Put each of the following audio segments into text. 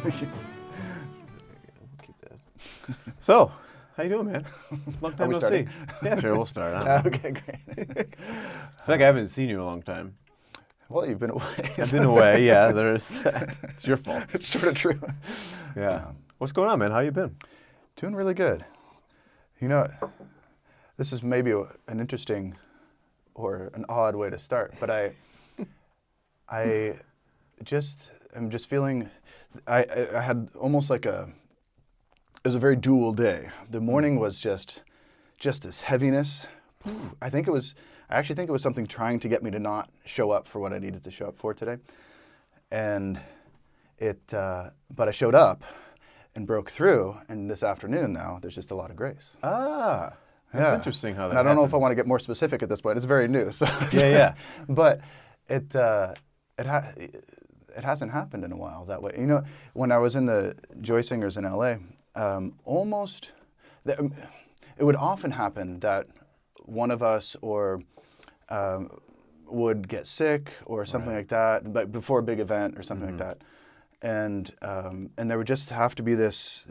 We'll keep that. So, how you doing, man? Long time we no starting? see. Yeah, sure, we'll start. I don't know. Okay, great. I feel like I haven't seen you in a long time. Well, you've been away. I've been away, yeah, there is that. It's your fault. It's sort of true. Yeah. What's going on, man? How you been? Doing really good. You know, this is maybe an interesting or an odd way to start, but I'm just feeling, I had almost like it was a very dual day. The morning was just this heaviness. I actually think it was something trying to get me to not show up for what I needed to show up for today. And but I showed up and broke through, and this afternoon now, there's just a lot of grace. Ah, that's interesting how that And I don't know if I happens. want to get more specific at this point. It's very new. So Yeah. But it hasn't happened in a while that way. You know, when I was in the Joy Singers in LA, it would often happen that one of us would get sick or something like that, but before a big event or something like that, and there would just have to be this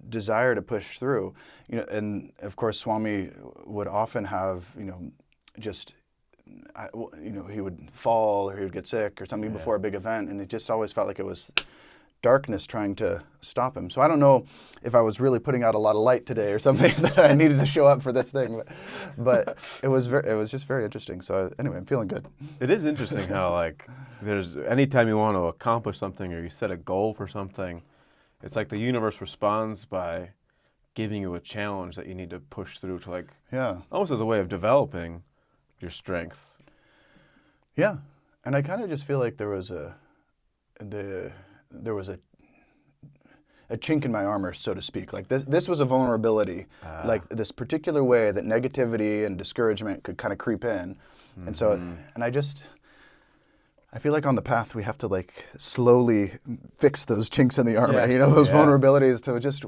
desire to push through, you know. And of course, Swami would often have, you know, he would fall or he would get sick or something before a big event, and it just always felt like it was darkness trying to stop him. So I don't know if I was really putting out a lot of light today or something that I needed to show up for this thing, but it was just very interesting. So anyway, I'm feeling good. It is interesting how, like, there's anytime you want to accomplish something or you set a goal for something, it's like the universe responds by giving you a challenge that you need to push through to, like, almost as a way of developing your strength. Yeah, and I kind of just feel like there was a chink in my armor, so to speak. Like this was a vulnerability, like this particular way that negativity and discouragement could kind of creep in. And so, and I feel like on the path we have to like slowly fix those chinks in the armor, you know, those vulnerabilities to just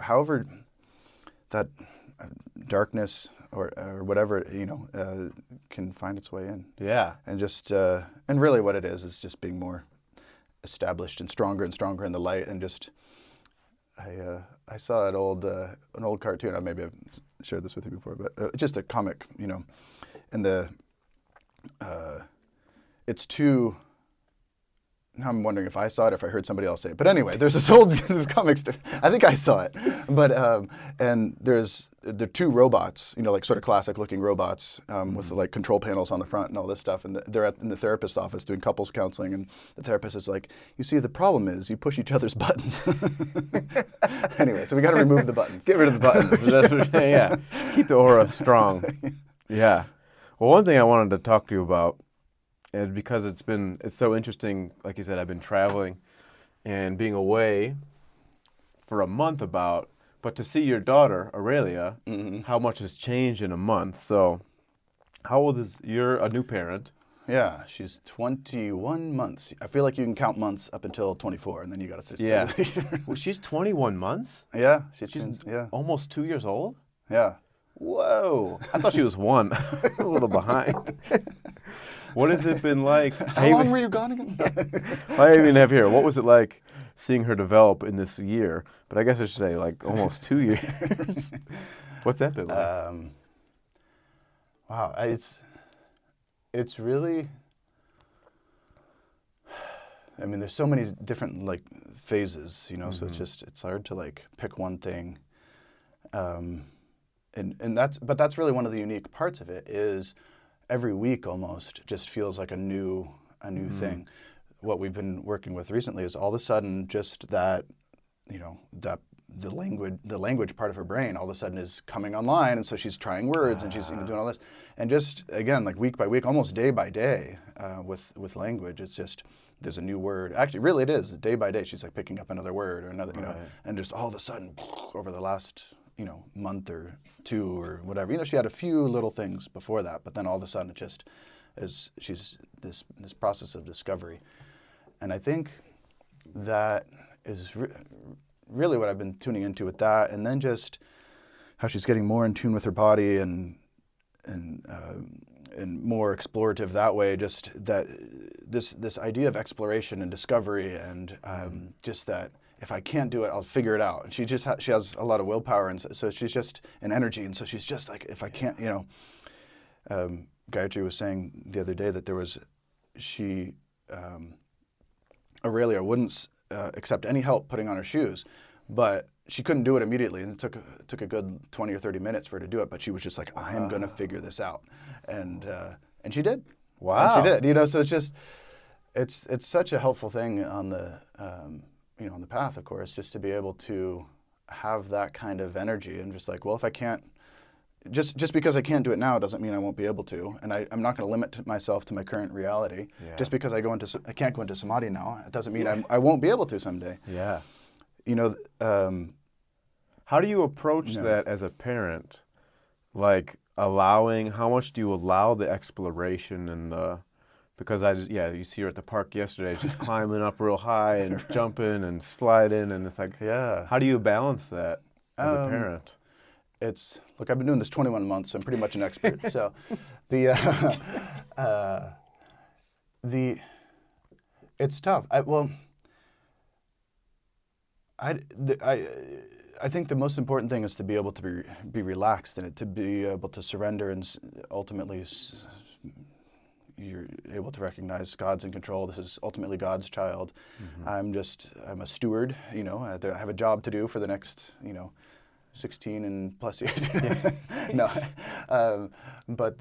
however that darkness or whatever, you know, can find its way in. Yeah. And just, and really what it is just being more established and stronger in the light. And just, I saw an old cartoon. Maybe I've shared this with you before, but just a comic, you know, and it's two. Now I'm wondering if I saw it or if I heard somebody else say it. But anyway, there's this comic strip. I think I saw it. But and there are two robots, you know, like sort of classic looking robots with like control panels on the front and all this stuff. And they're in the therapist's office doing couples counseling. And the therapist is like, you see, the problem is you push each other's buttons. Anyway, so we got to remove the buttons. Get rid of the buttons. Yeah. Keep the aura strong. Yeah. Well, one thing I wanted to talk to you about, and because it's so interesting, like you said, I've been traveling and being away for a month but to see your daughter, Aurelia, how much has changed in a month. So how old you're a new parent? Yeah, she's 21 months. I feel like you can count months up until 24, and then you got to start. Yeah. Well, she's 21 months? Yeah. She's almost 2 years old? Yeah. Whoa. I thought she was one. A little behind. What has it been like? How long were you gone again? I even have here. What was it like seeing her develop in this year? But I guess I should say like almost 2 years. What's that been like? Wow, it's really. I mean, there's so many different like phases, you know. So it's hard to like pick one thing. And that's really one of the unique parts of it is every week almost just feels like a new thing. What we've been working with recently is all of a sudden just that, you know, that the language part of her brain all of a sudden is coming online, and so she's trying words and she's, you know, doing all this, and just again like week by week, almost day by day, with language, it's just there's a new word. Actually, really, it is day by day. She's like picking up another word or another, you know, and just all of a sudden over the last, you know, month or two or whatever. You know, she had a few little things before that, but then all of a sudden it just is, she's this process of discovery. And I think that is really what I've been tuning into with that. And then just how she's getting more in tune with her body and more explorative that way. Just that this idea of exploration and discovery and just that if I can't do it, I'll figure it out. And she just she has a lot of willpower, and so she's just an energy, and so she's just like, if I can't, Gayatri was saying the other day that Aurelia wouldn't accept any help putting on her shoes, but she couldn't do it immediately, and it took a good 20 or 30 minutes for her to do it. But she was just like, I am going to figure this out, and she did. Wow. And she did. So it's just it's such a helpful thing on the on the path, of course, just to be able to have that kind of energy, and just like, well, if I can't. Just because I can't do it now doesn't mean I won't be able to, and I'm not going to limit myself to my current reality. Yeah. Just because I can't go into samadhi now, it doesn't mean I won't be able to someday. Yeah. How do you approach that as a parent? Like how much do you allow the exploration and because you see her at the park yesterday, just climbing up real high and jumping and sliding, and it's like, how do you balance that as a parent? Look, I've been doing this 21 months, so I'm pretty much an expert. So, it's tough. I think the most important thing is to be able to be relaxed in it, to be able to surrender, and ultimately you're able to recognize God's in control. This is ultimately God's child. Mm-hmm. I'm a steward. I have a job to do for the next 16 and plus years. No, but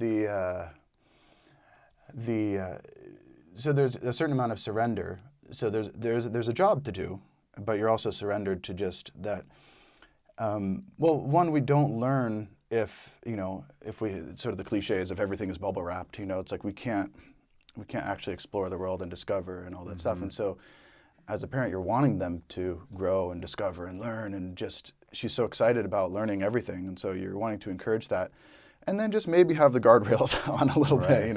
so there's a certain amount of surrender. So there's a job to do, but you're also surrendered to just that. One, we don't learn if we sort of the cliches of everything is bubble wrapped. It's like we can't actually explore the world and discover and all that stuff. And so, as a parent, you're wanting them to grow and discover and learn, and she's so excited about learning everything, and so you're wanting to encourage that, and then just maybe have the guardrails on a little bit. You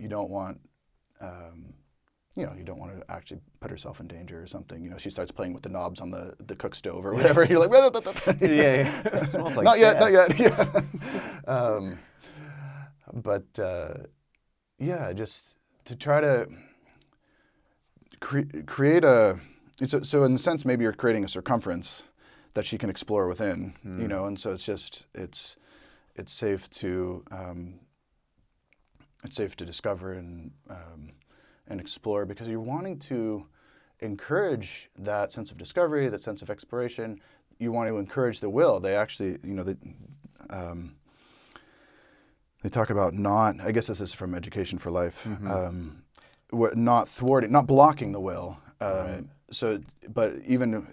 don't want. You don't want to actually put herself in danger or something. She starts playing with the knobs on the cook stove or whatever. You're like, yeah. It smells like not yet. Yeah. Just to try to create a. So in a sense, maybe you're creating a circumference that she can explore within. And so it's safe to discover and explore, because you're wanting to encourage that sense of discovery, that sense of exploration. You want to encourage the will. They actually, they talk about I guess this is from Education for Life, not thwarting, not blocking the will. So, but even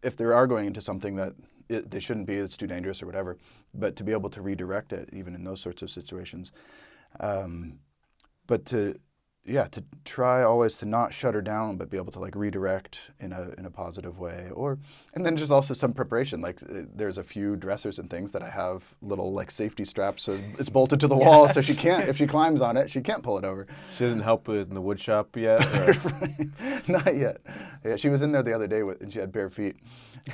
if they are going into something that they shouldn't be, it's too dangerous or whatever, but to be able to redirect it, even in those sorts of situations. But to try always to not shut her down, but be able to like redirect in a positive way, and then just also some preparation. Like there's a few dressers and things that I have little like safety straps, so it's bolted to the wall, so she can't, if she climbs on it, she can't pull it over. She doesn't help in the wood shop yet? Not yet. Yeah, she was in there the other day and she had bare feet,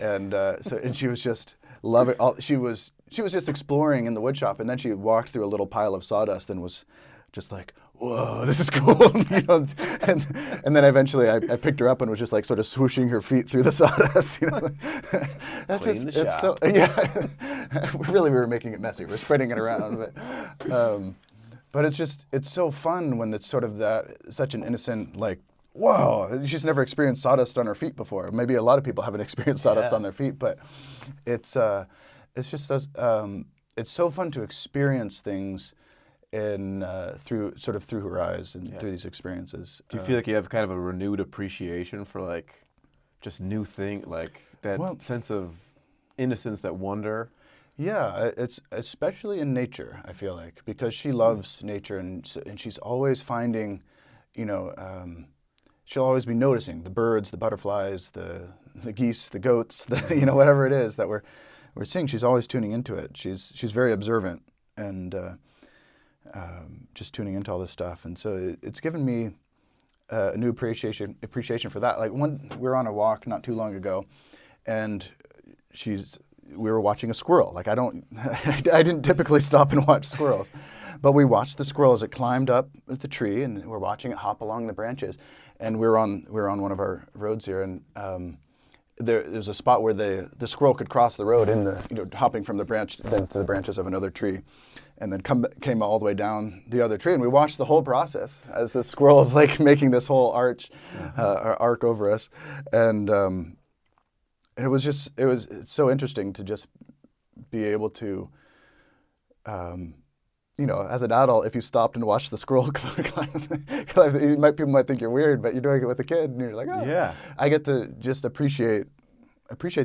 and and she was just loving. She was just exploring in the wood shop, and then she walked through a little pile of sawdust and was just like, whoa, this is cool. And then eventually I picked her up and was just like sort of swooshing her feet through the sawdust. That's Clean the it's shop. Really, we were making it messy. We're spreading it around, but it's so fun when it's sort of such an innocent, like, whoa, she's never experienced sawdust on her feet before. Maybe a lot of people haven't experienced sawdust on their feet, but it's so fun to experience things through her eyes and through these experiences. Do you feel like you have kind of a renewed appreciation for like just new thing, like that sense of innocence, that wonder? Yeah, it's especially in nature, I feel like, because she loves nature, and she's always finding, she'll always be noticing the birds, the butterflies, the geese, the goats, whatever it is that we're seeing. She's always tuning into it. She's very observant, and just tuning into all this stuff. And so it's given me a new appreciation for that. Like we were on a walk not too long ago, and she's we were watching a squirrel. Like I didn't typically stop and watch squirrels, but we watched the squirrel as it climbed up the tree, and we're watching it hop along the branches. And we were on one of our roads here, and there's a spot where the squirrel could cross the road in the hopping from the branch then to the branches of another tree, and then came all the way down the other tree. And we watched the whole process as the squirrel is like making this whole arc over us, and it's so interesting to just be able to, as an adult, if you stopped and watched the squirrel climb, people might think you're weird, but you're doing it with a kid, and you're like, oh, Yeah. I get to just appreciate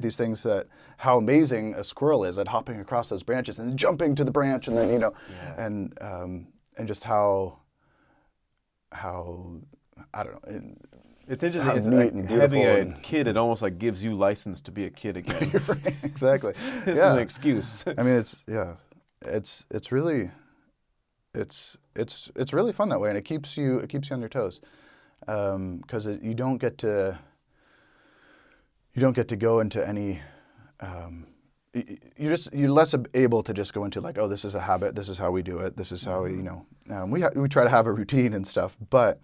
these things, that how amazing a squirrel is at hopping across those branches and jumping to the branch, and then and just how I don't know. It's interesting. How It's neat like and having beautiful a kid, it almost like gives you license to be a kid again. Right, exactly. It's Yeah. an excuse. I mean, it's really fun that way, and it keeps you on your toes, because you don't get to go into any. You're less able to just go into like, oh, this is a habit, this is how we do it, this is how we try to have a routine and stuff, but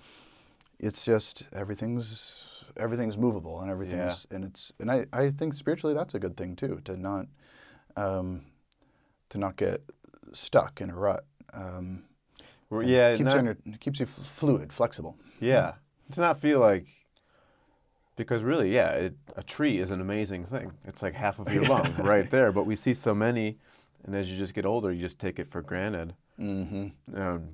it's just everything's movable, and everything's and I think spiritually that's a good thing too, to not get stuck in a rut. It keeps you fluid, flexible. Yeah, to not feel like, because really, a tree is an amazing thing. It's like half of your lung right there. But we see so many, and as you just get older, you just take it for granted. Mm-hmm.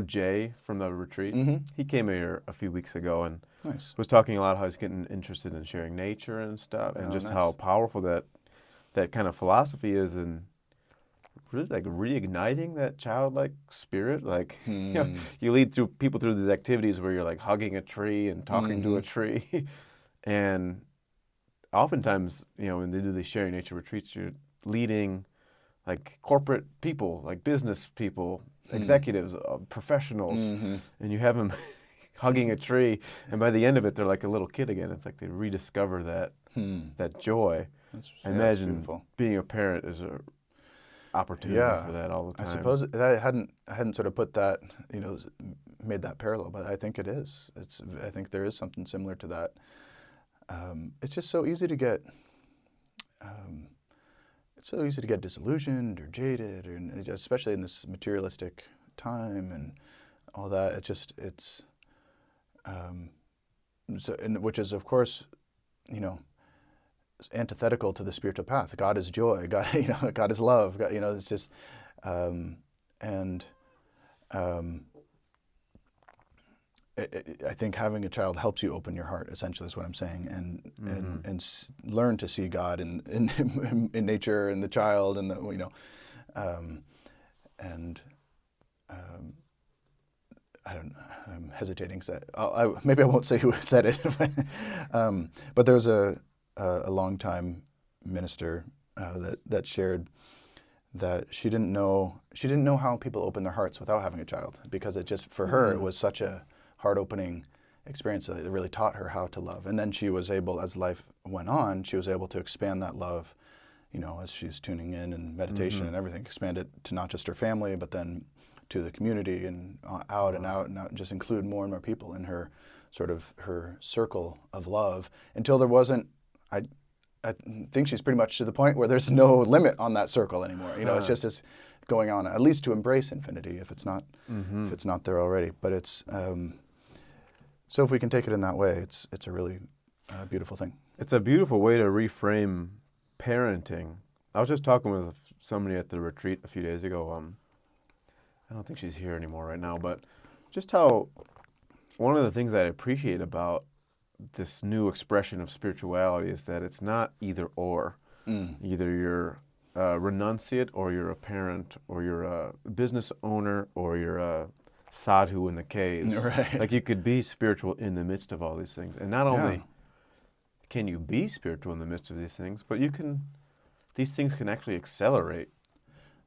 Jay from the retreat, mm-hmm. he came here a few weeks ago and Nice. was talking a lot how he's getting interested in sharing nature and stuff, and just nice. how powerful that kind of philosophy is, and really like reigniting that childlike spirit. Like you lead people through these activities where you're like hugging a tree and talking to a tree, and oftentimes when they do these sharing nature retreats, you're leading like corporate people, like business people, executives, professionals, and you have them hugging a tree, and by the end of it, they're like a little kid again. It's like they rediscover that joy. I imagine being a parent is a opportunity for that all the time. I suppose I hadn't sort of put that, made that parallel, but I think it is. I think there is something similar to that. It's just so easy to get. It's so easy to get disillusioned or jaded, and especially in this materialistic time and all that. Which is of course, antithetical to the spiritual path. God is joy. God is love. God, it's just, I think having a child helps you open your heart. Essentially, is what I'm saying, and learn to see God in nature and the child, and I'm hesitating. Maybe I won't say who said it, but there was a longtime minister that shared that she didn't know how people open their hearts without having a child, because it just, for her, it was such a heart-opening experience that it really taught her how to love. And then she was able, as life went on, she was able to expand that love, as she's tuning in and meditation and everything, expand it to not just her family, but then to the community and out, and just include more and more people in her circle of love, until there wasn't, I think she's pretty much to the point where there's no limit on that circle anymore. It's just this going on, at least to embrace infinity, if it's not there already. But it's so if we can take it in that way, it's a really beautiful thing. It's a beautiful way to reframe parenting. I was just talking with somebody at the retreat a few days ago. I don't think she's here anymore right now, but just how one of the things that I appreciate about this new expression of spirituality is that it's not either or. Either you're a renunciate, or you're a parent, or you're a business owner, or you're a sadhu in the caves. Right. Like you could be spiritual in the midst of all these things. And not only can you be spiritual in the midst of these things, but these things can actually accelerate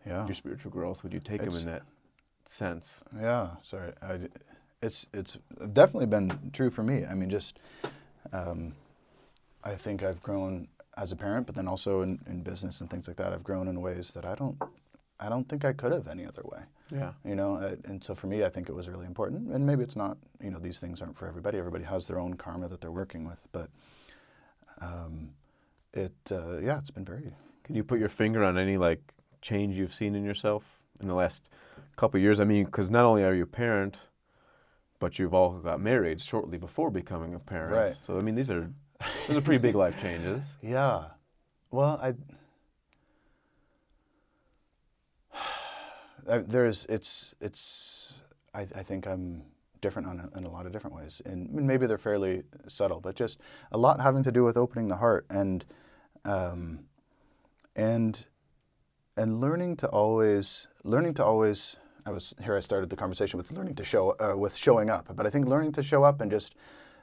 your spiritual growth when you take them in that sense. Yeah, sorry. It's definitely been true for me. I mean, just I think I've grown as a parent, but then also in business and things like that, I've grown in ways that I don't think I could have any other way. Yeah. And so for me, I think it was really important. And maybe it's not. These things aren't for everybody. Everybody has their own karma that they're working with. But it's been very. Can you put your finger on any like change you've seen in yourself in the last couple of years? I mean, because not only are you a parent, but you've also got married shortly before becoming a parent. Right. So I mean, those are pretty big life changes. Yeah. Well, I think I'm different in a lot of different ways, and maybe they're fairly subtle, but just a lot having to do with opening the heart and learning to always. I started the conversation with learning to with showing up, but I think learning to show up and just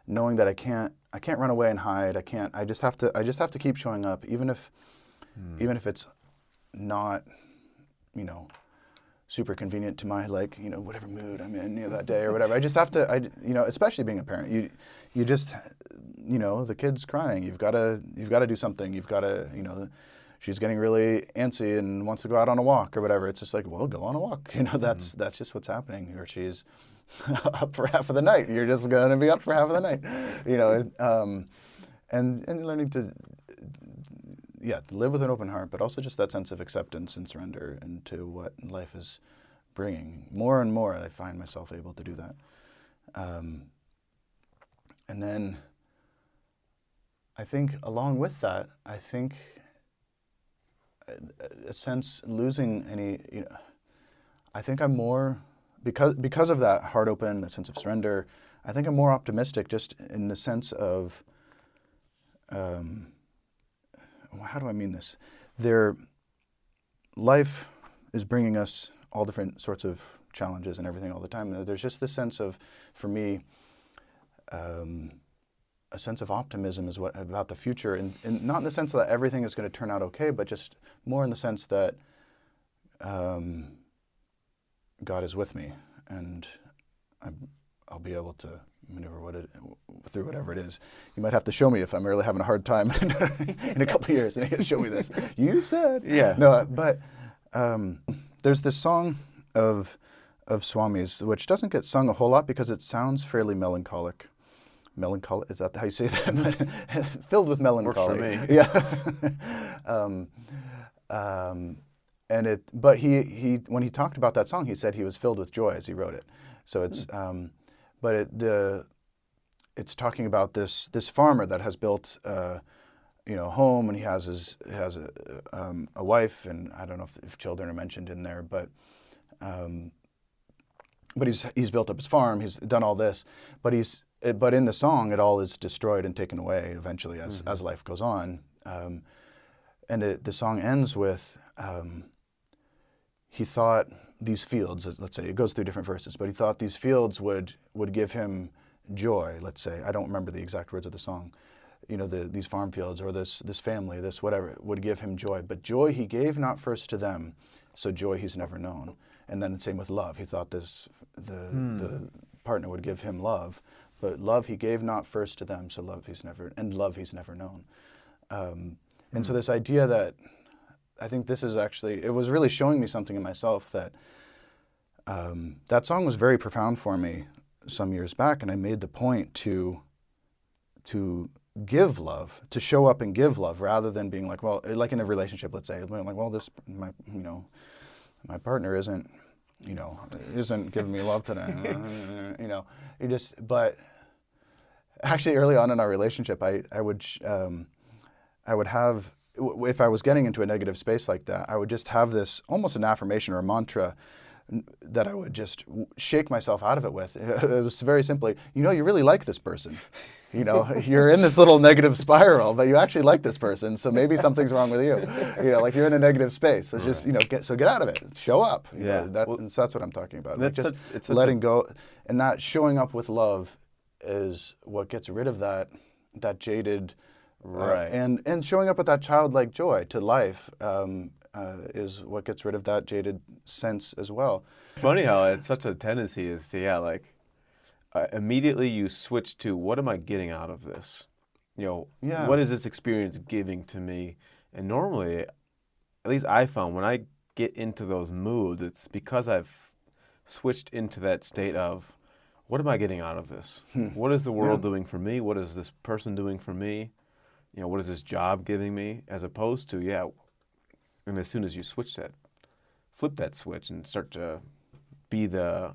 knowing that I can't run away and hide. I just have to keep showing up, even if it's not, super convenient to my whatever mood I'm in that day or whatever. I just have to, especially being a parent, you just, the kid's crying. You've got to do something. You've got to, she's getting really antsy and wants to go out on a walk or whatever. It's just like, well, go on a walk. That's just what's happening. Or she's up for half of the night. You're just going to be up for half of the night, and learning to, live with an open heart, but also just that sense of acceptance and surrender into what life is bringing. More and more, I find myself able to do that. And then I think along with that, a sense losing any, I think I'm more, because of that heart open, that sense of surrender, I think I'm more optimistic just in the sense of, how do I mean this? Life is bringing us all different sorts of challenges and everything all the time. And there's just this sense of, for me, a sense of optimism about the future, and not in the sense that everything is going to turn out okay, but just more in the sense that God is with me, and I'll be able to maneuver through whatever it is. You might have to show me if I'm really having a hard time in a couple of years, and you show me this. You said. Yeah. No, but there's this song of Swami's, which doesn't get sung a whole lot because it sounds fairly melancholic. Melancholic, is that how you say that? Filled with melancholy. Works for me. Yeah. But he when he talked about that song, he said he was filled with joy as he wrote it. So it's, it's talking about this farmer that has built, a home, and he has a wife, and I don't know if children are mentioned in there, but he's built up his farm, he's done all this, but in the song, it all is destroyed and taken away eventually as life goes on. And the song ends with, he thought these fields, let's say, it goes through different verses, but he thought these fields would give him joy, let's say. I don't remember the exact words of the song. These farm fields or this family, this whatever, would give him joy. But joy he gave not first to them, so joy he's never known. And then the same with love. He thought the partner would give him love, but love he gave not first to them, so love he's never known. And so this idea that, I think this is actually, it was really showing me something in myself that that song was very profound for me some years back, and I made the point to give love, to show up and give love, rather than being like, well, like in a relationship, let's say, I'm like, well, my partner isn't giving me love today, but actually early on in our relationship, I would have, if I was getting into a negative space like that, I would just have this almost an affirmation or a mantra that I would just shake myself out of it with. It was very simply, you really like this person. You're in this little negative spiral, but you actually like this person, so maybe something's wrong with you. Like you're in a negative space. It's just, get out of it. Show up. That's what I'm talking about. Like it's letting go, and that showing up with love is what gets rid of that jaded, right? And showing up with that childlike joy to life is what gets rid of that jaded sense as well. Funny how it's such a tendency is to, immediately you switch to, what am I getting out of this? Yeah. what is this experience giving to me? And normally, at least I found when I get into those moods, it's because I've switched into that state of, what am I getting out of this? What is the world doing for me? What is this person doing for me? What is this job giving me? As opposed to, and as soon as you flip that switch and start to be the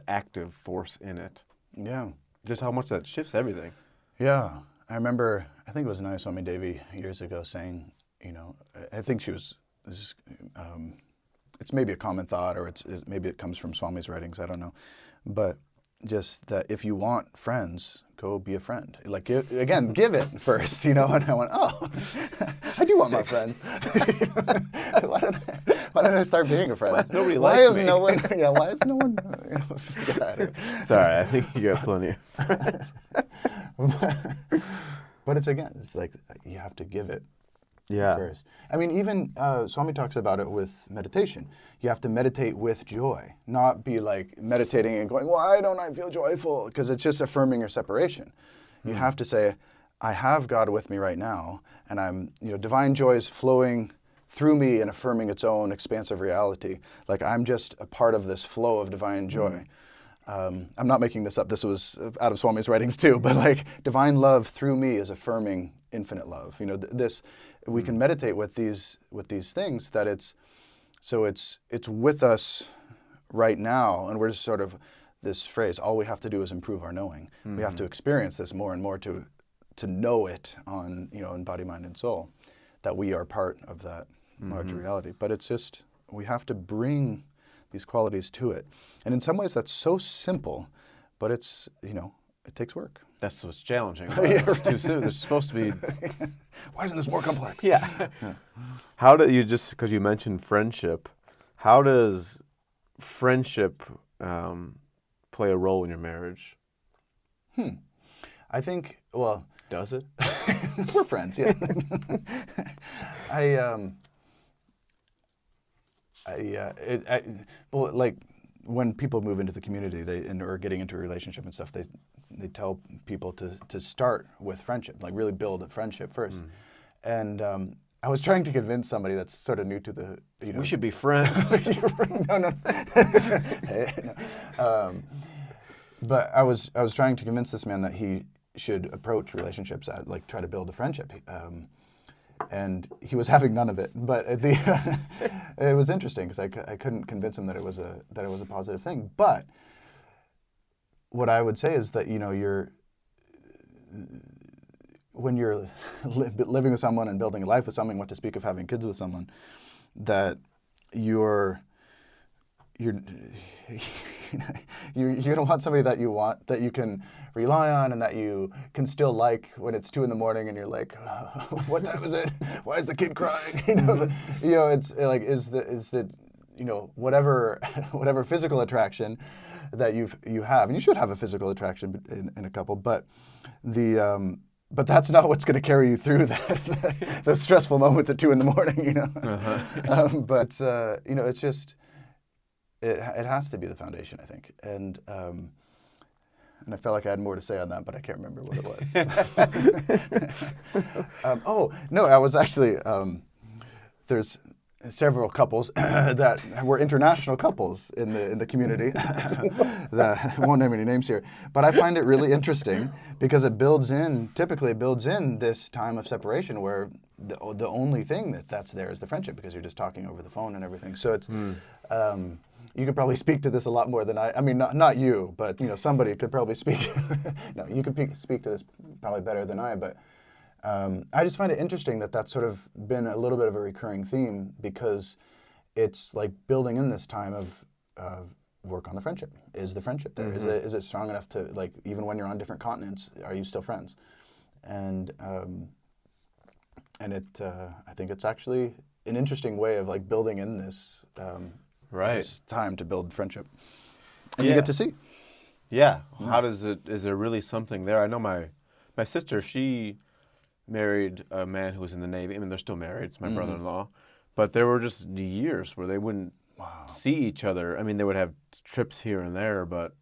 active force in it, Yeah. just how much that shifts everything. Yeah. I remember, I think it was Swami Devi years ago saying, I think she was, it's maybe a common thought, or maybe it comes from Swami's writings, I don't know. But just that if you want friends, go be a friend. Like, give it first, And I went, oh, I do want my friends. Why don't I start being a friend? Nobody why likes is me. no one? Yeah, why is no one? Sorry, I think you got plenty of friends. But it's like you have to give it Yeah. first. I mean, even Swami talks about it with meditation. You have to meditate with joy, not be like meditating and going, why don't I feel joyful? Because it's just affirming your separation. You have to say, I have God with me right now, and I'm, divine joy is flowing through me and affirming its own expansive reality. Like, I'm just a part of this flow of divine joy. I'm not making this up. This was out of Swami's writings too. But like, divine love through me is affirming infinite love. We can meditate with these things that it's with us right now, and we're just sort of this phrase. All we have to do is improve our knowing. We have to experience this more and more to know it on in body, mind, and soul, that we are part of that larger reality. But it's just we have to bring these qualities to it, and in some ways that's so simple, but it's it takes work. That's what's challenging. It's too soon. There's supposed to be. Why isn't this more complex? Yeah. How do you, just because you mentioned friendship, how does friendship play a role in your marriage? I think, well, Does it? we're friends, yeah. Well, like when people move into the community, or getting into a relationship and stuff, they tell people to start with friendship, like really build a friendship first. And I was trying to convince somebody that's sort of new to the, We should be friends. no. Hey, no. But I was trying to convince this man that he should approach relationships at, like, try to build a friendship. And he was having none of it. But it was interesting because I couldn't convince him that it was a positive thing. But what I would say is that when you're living with someone and building a life with someone, what to speak of having kids with someone, that you're gonna want somebody that you can rely on, and that you can still like when it's 2 a.m. and you're like, oh, what time is it? Why is the kid crying? It's like is the whatever physical attraction that you have, and you should have a physical attraction in a couple, but but that's not what's going to carry you through those stressful moments at 2 a.m. But it's just. It has to be the foundation, I think, and I felt like I had more to say on that, but I can't remember what it was. Oh no, I was actually there's several couples that were international couples in the community. I won't name any names here, but I find it really interesting because it typically builds in this time of separation where the only thing that's there is the friendship, because you're just talking over the phone and everything. So it's. You could probably speak to this a lot more than I mean, not you, but somebody could probably speak. No, you could speak to this probably better than I. But I just find it interesting that that's sort of been a little bit of a recurring theme, because it's like building in this time of work on the friendship. Is the friendship there? Is it strong enough to, like, even when you're on different continents, are you still friends? And I think it's actually an interesting way of, like, building in this. Right. It's time to build friendship. And you get to see. Yeah. How does is there really something there? I know my sister, she married a man who was in the Navy. I mean, they're still married. It's my brother-in-law. But there were just years where they wouldn't see each other. I mean, they would have trips here and there, but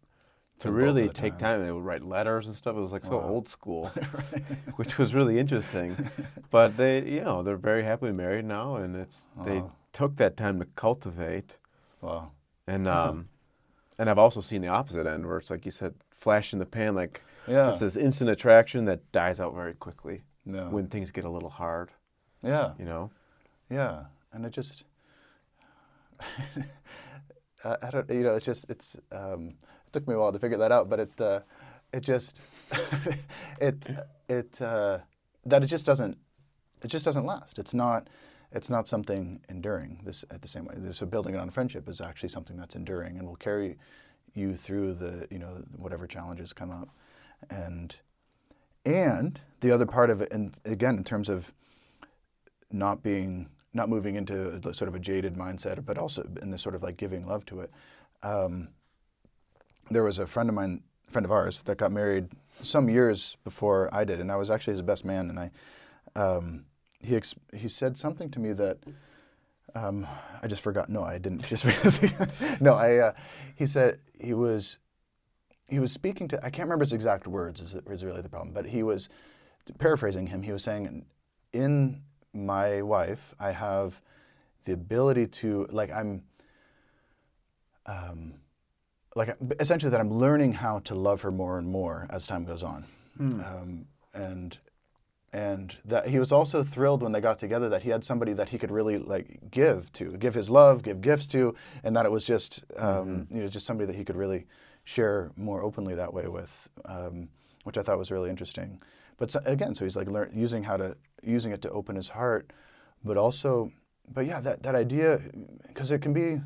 to the bulk of really the take time. They would write letters and stuff. It was like so Wow. old school, Right. which was really interesting. But they're very happily married now, and they Wow. took that time to cultivate. Wow. And Huh. and I've also seen the opposite end, where it's like you said, flash in the pan, like just Yeah. this instant attraction that dies out very quickly No. when things get a little hard. Yeah. You know. Yeah. And it just, I don't, you know, it took me a while to figure that out, but it just, that it just doesn't last. It's not something enduring. This at the same way. So building it on friendship is actually something that's enduring and will carry you through whatever challenges come up. And the other part of it, and again, in terms of not moving into sort of a jaded mindset, but also in this sort of like giving love to it. There was a friend of ours that got married some years before I did, and I was actually his best man. And he said something to me that I just forgot. No, I didn't. Just no. He said he was speaking to. I can't remember his exact words. Is really the problem. But he was paraphrasing him. He was saying, in my wife, I have the ability to essentially that I'm learning how to love her more and more as time goes on. And that he was also thrilled when they got together that he had somebody that he could really give his love, give gifts to, and that it was just just somebody that he could really share more openly that way with, which I thought was really interesting. But so he's like using it to open his heart, but yeah, that idea, because there can be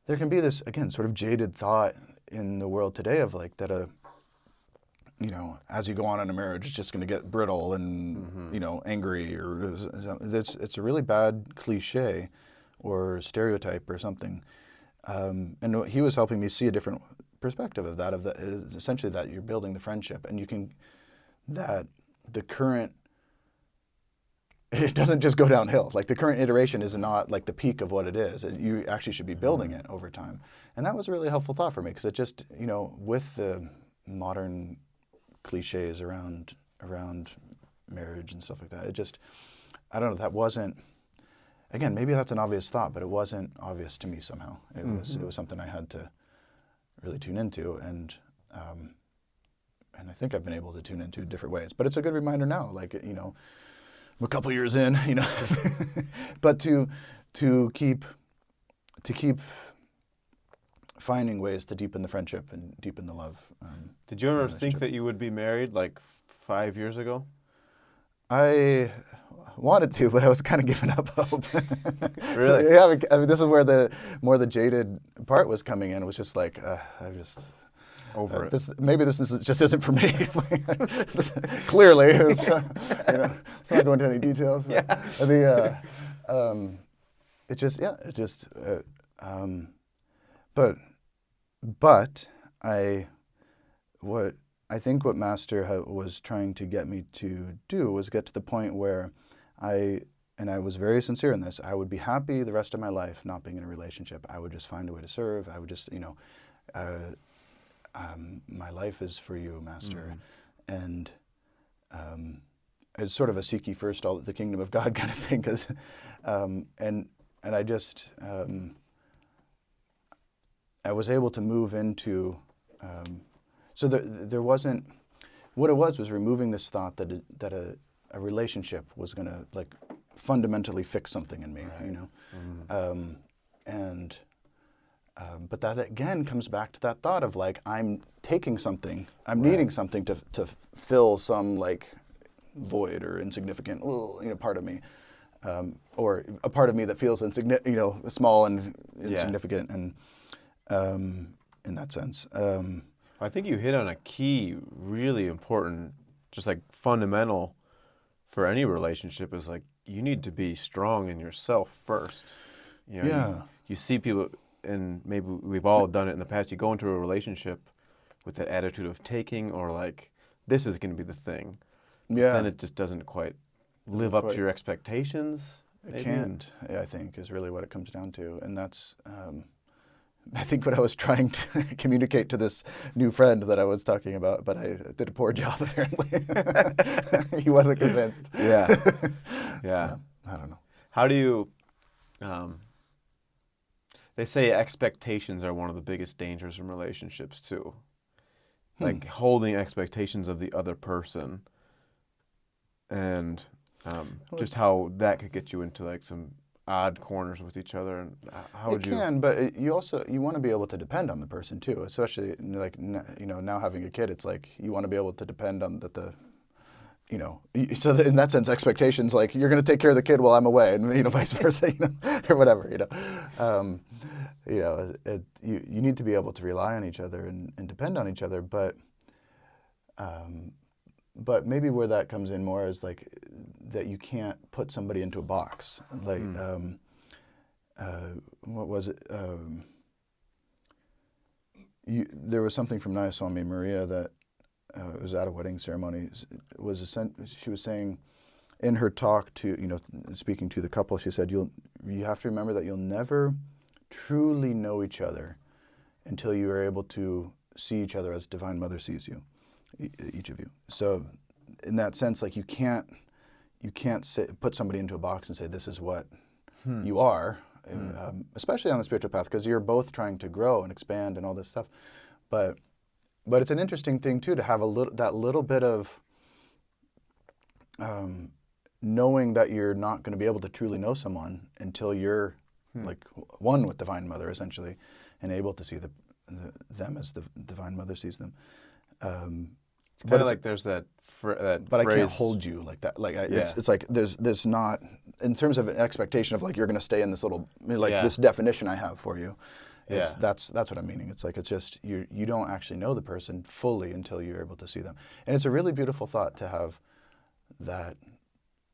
this, again, sort of jaded thought in the world today of like that as you go on in a marriage, it's just going to get brittle and angry, or it's a really bad cliche or stereotype or something. And he was helping me see a different perspective of that, essentially that you're building the friendship, and that the current, it doesn't just go downhill. Like the current iteration is not like the peak of what it is. You actually should be building it over time. And that was a really helpful thought for me, because it just, with the modern cliches around marriage and stuff like that, I don't know, that wasn't, again, maybe that's an obvious thought, but it wasn't obvious to me somehow. It was something I had to really tune into, and I think I've been able to tune into different ways. But it's a good reminder now, like, I'm a couple years in, but to keep finding ways to deepen the friendship and deepen the love. Did you ever think that you would be married like 5 years ago? I wanted to, but I was kind of giving up hope. Really? Yeah, I mean, this is where the jaded part was coming in. It was just like, I just over it. This just isn't for me. Clearly, it's not going into any details. But but I think what Master was trying to get me to do was get to the point where I was very sincere in this. I would be happy the rest of my life not being in a relationship. I would just find a way to serve. I would just, my life is for you, Master. And it's sort of a seek ye first all the kingdom of God kind of thing. Because, and I just, I was able to move into, so there wasn't, what it was removing this thought that a relationship was going to like fundamentally fix something in me, and but that again comes back to that thought of like I'm taking something, I'm needing something to fill some like void or insignificant part of me, or a part of me that feels small and insignificant, and in that sense. I think you hit on a key, really important, just like fundamental for any relationship is like you need to be strong in yourself first. You see people, and maybe we've all done it in the past, you go into a relationship with that attitude of taking, or like, this is going to be the thing. Yeah. Then it just doesn't quite live up to your expectations. It can't, I think, is really what it comes down to. And that's, I think what I was trying to communicate to this new friend that I was talking about, but I did a poor job apparently. He wasn't convinced. Yeah. Yeah. So, I don't know. How do you, they say expectations are one of the biggest dangers in relationships too. Like holding expectations of the other person, and just how that could get you into like some odd corners with each other. And how would you? It can, but you want to be able to depend on the person too, especially like now having a kid. It's like you want to be able to depend on that so in that sense, expectations like you're going to take care of the kid while I'm away, and vice versa, or whatever, you need to be able to rely on each other and depend on each other, but maybe where that comes in more is like that you can't put somebody into a box. Like, what was it? There was something from Nayaswami Maria that it was at a wedding ceremony. She was saying in her talk to speaking to the couple, she said you have to remember that you'll never truly know each other until you are able to see each other as Divine Mother sees you, each of you. So in that sense, like you can't put somebody into a box and say this is what you are, especially on the spiritual path, because you're both trying to grow and expand and all this stuff. But it's an interesting thing too to have that little bit of knowing that you're not going to be able to truly know someone until you're like one with Divine Mother essentially, and able to see them as the Divine Mother sees them. It's kind of like there's that but phrase. I can't hold you like that. Like it's like there's not, in terms of an expectation of like you're going to stay in this little this definition I have for you. That's what I'm meaning. It's like it's just you don't actually know the person fully until you're able to see them, and it's a really beautiful thought to have that.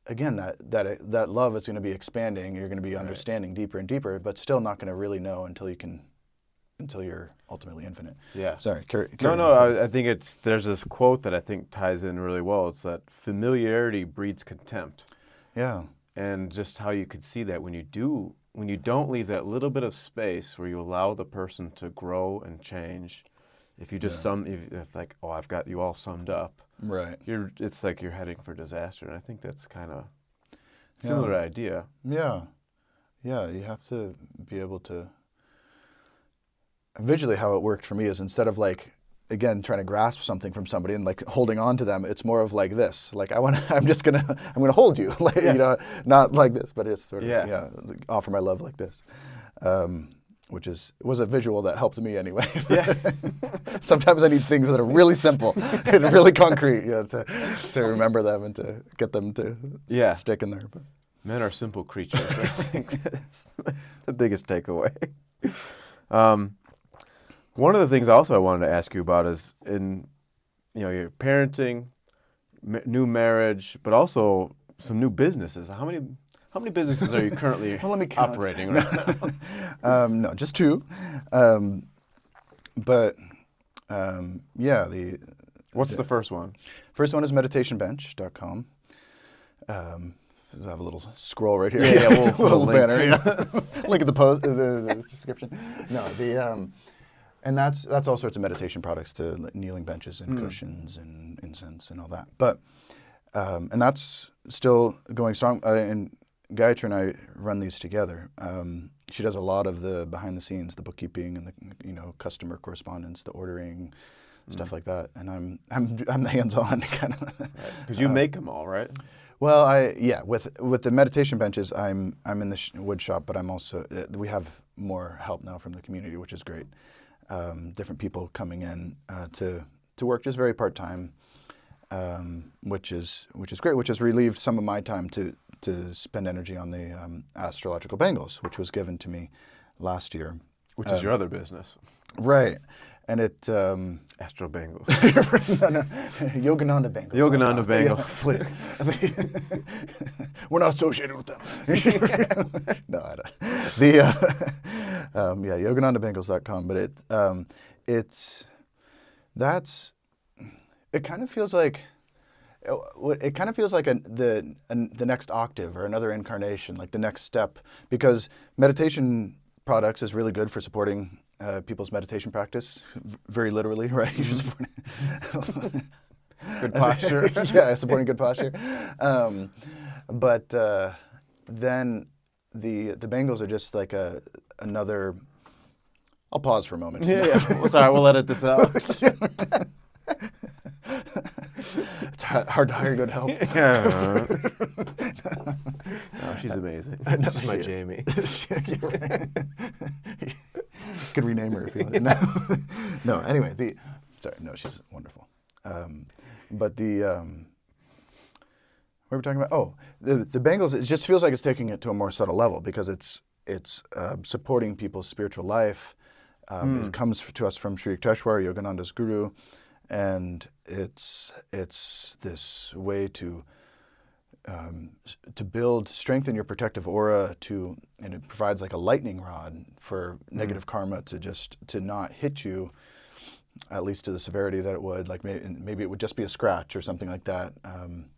Again, that love is going to be expanding. You're going to be understanding deeper and deeper, but still not going to really know until you're ultimately infinite. Yeah. Sorry. No. I think there's this quote that I think ties in really well. It's that familiarity breeds contempt. Yeah. And just how you could see that when you don't leave that little bit of space where you allow the person to grow and change. If you just if like, oh, I've got you all summed up. Right. It's like you're heading for disaster, and I think that's kind of similar idea. Yeah. Yeah, you have to be able to. Visually, how it worked for me is instead of like, again, trying to grasp something from somebody and like holding on to them, it's more of like this. Like I'm gonna hold you, like not like this, but it's sort of offer my love like this. Which was a visual that helped me anyway. Yeah. Sometimes I need things that are really simple and really concrete, to remember them and to get them to stick in there. But. Men are simple creatures. I think that's the biggest takeaway. One of the things also I wanted to ask you about is in your parenting, new marriage, but also some new businesses. How many businesses are you currently operating right now? No, just two. What's the first one? First one is meditationbench.com. I have a little scroll right here. Yeah, we'll link. Banner. Yeah. Link in the post, the description. No, and that's all sorts of meditation products, to like kneeling benches and cushions and incense and all that. But and that's still going strong. And Gayatri and I run these together. She does a lot of the behind the scenes, the bookkeeping and the customer correspondence, the ordering, stuff like that. And I'm the hands-on kind of. Because you make them all, right? Well, with the meditation benches, I'm in the wood shop, but I'm also we have more help now from the community, which is great. Different people coming in to work just very part-time, which is great, which has relieved some of my time to spend energy on the Astrological Bangles, which was given to me last year. Which is your other business. Right. And it... Astro Bangles. No. Yogananda Bangles. Yogananda Bangles. Yeah, please. We're not associated with them. No, I don't. Yoganandabangles.com. But it kind of feels like... It kind of feels like the next octave or another incarnation, like the next step, because meditation products is really good for supporting people's meditation practice, very literally, right? You're just Good posture. yeah, supporting good posture. But then the Bangles are just like another. I'll pause for a moment. Yeah. Sorry, we'll edit this out. It's hard to hire good help. Yeah. No, she's amazing. No, She's my she is. Jamie. Could rename her if you want. No. Anyway, she's wonderful. But what were we talking about? Oh, the Bangles. It just feels like it's taking it to a more subtle level because it's supporting people's spiritual life. It comes to us from Sri Yukteswar, Yogananda's guru, and it's this way to build, strengthen your protective aura, and it provides like a lightning rod for negative karma to not hit you, at least to the severity that it would. Like maybe it would just be a scratch or something like that, and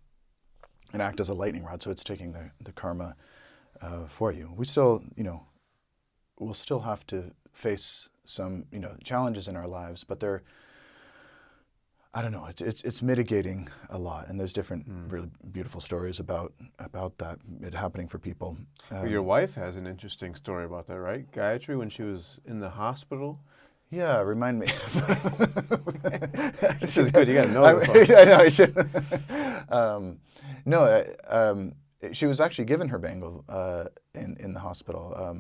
act as a lightning rod. So it's taking the karma for you. We still, we'll still have to face some, challenges in our lives, but they're, I don't know, it's mitigating a lot, and there's different really beautiful stories about that, it happening for people. Well, your wife has an interesting story about that, right? Gayatri, when she was in the hospital. Yeah, remind me. This is good. You got to know this. I know I should. She was actually given her bangle in the hospital.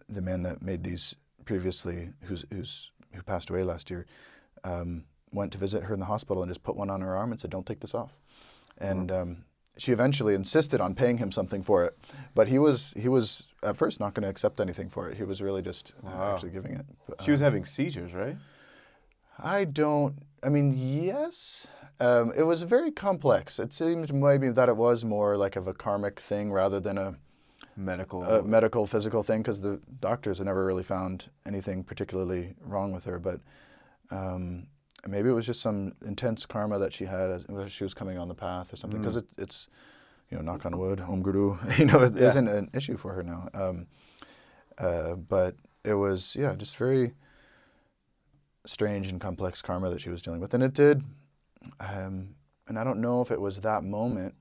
The man that made these previously, who passed away last year, went to visit her in the hospital and just put one on her arm and said, "Don't take this off." And she eventually insisted on paying him something for it, but he was at first not going to accept anything for it. He was really just actually giving it. She was having seizures, right? Yes. It was very complex. It seemed maybe that it was more like of a karmic thing rather than a medical physical thing, because the doctors had never really found anything particularly wrong with her, but maybe it was just some intense karma that she had as she was coming on the path or something, because it's knock on wood, Om Guru, it isn't an issue for her now. But it was, just very strange and complex karma that she was dealing with. And it did, and I don't know if it was that moment,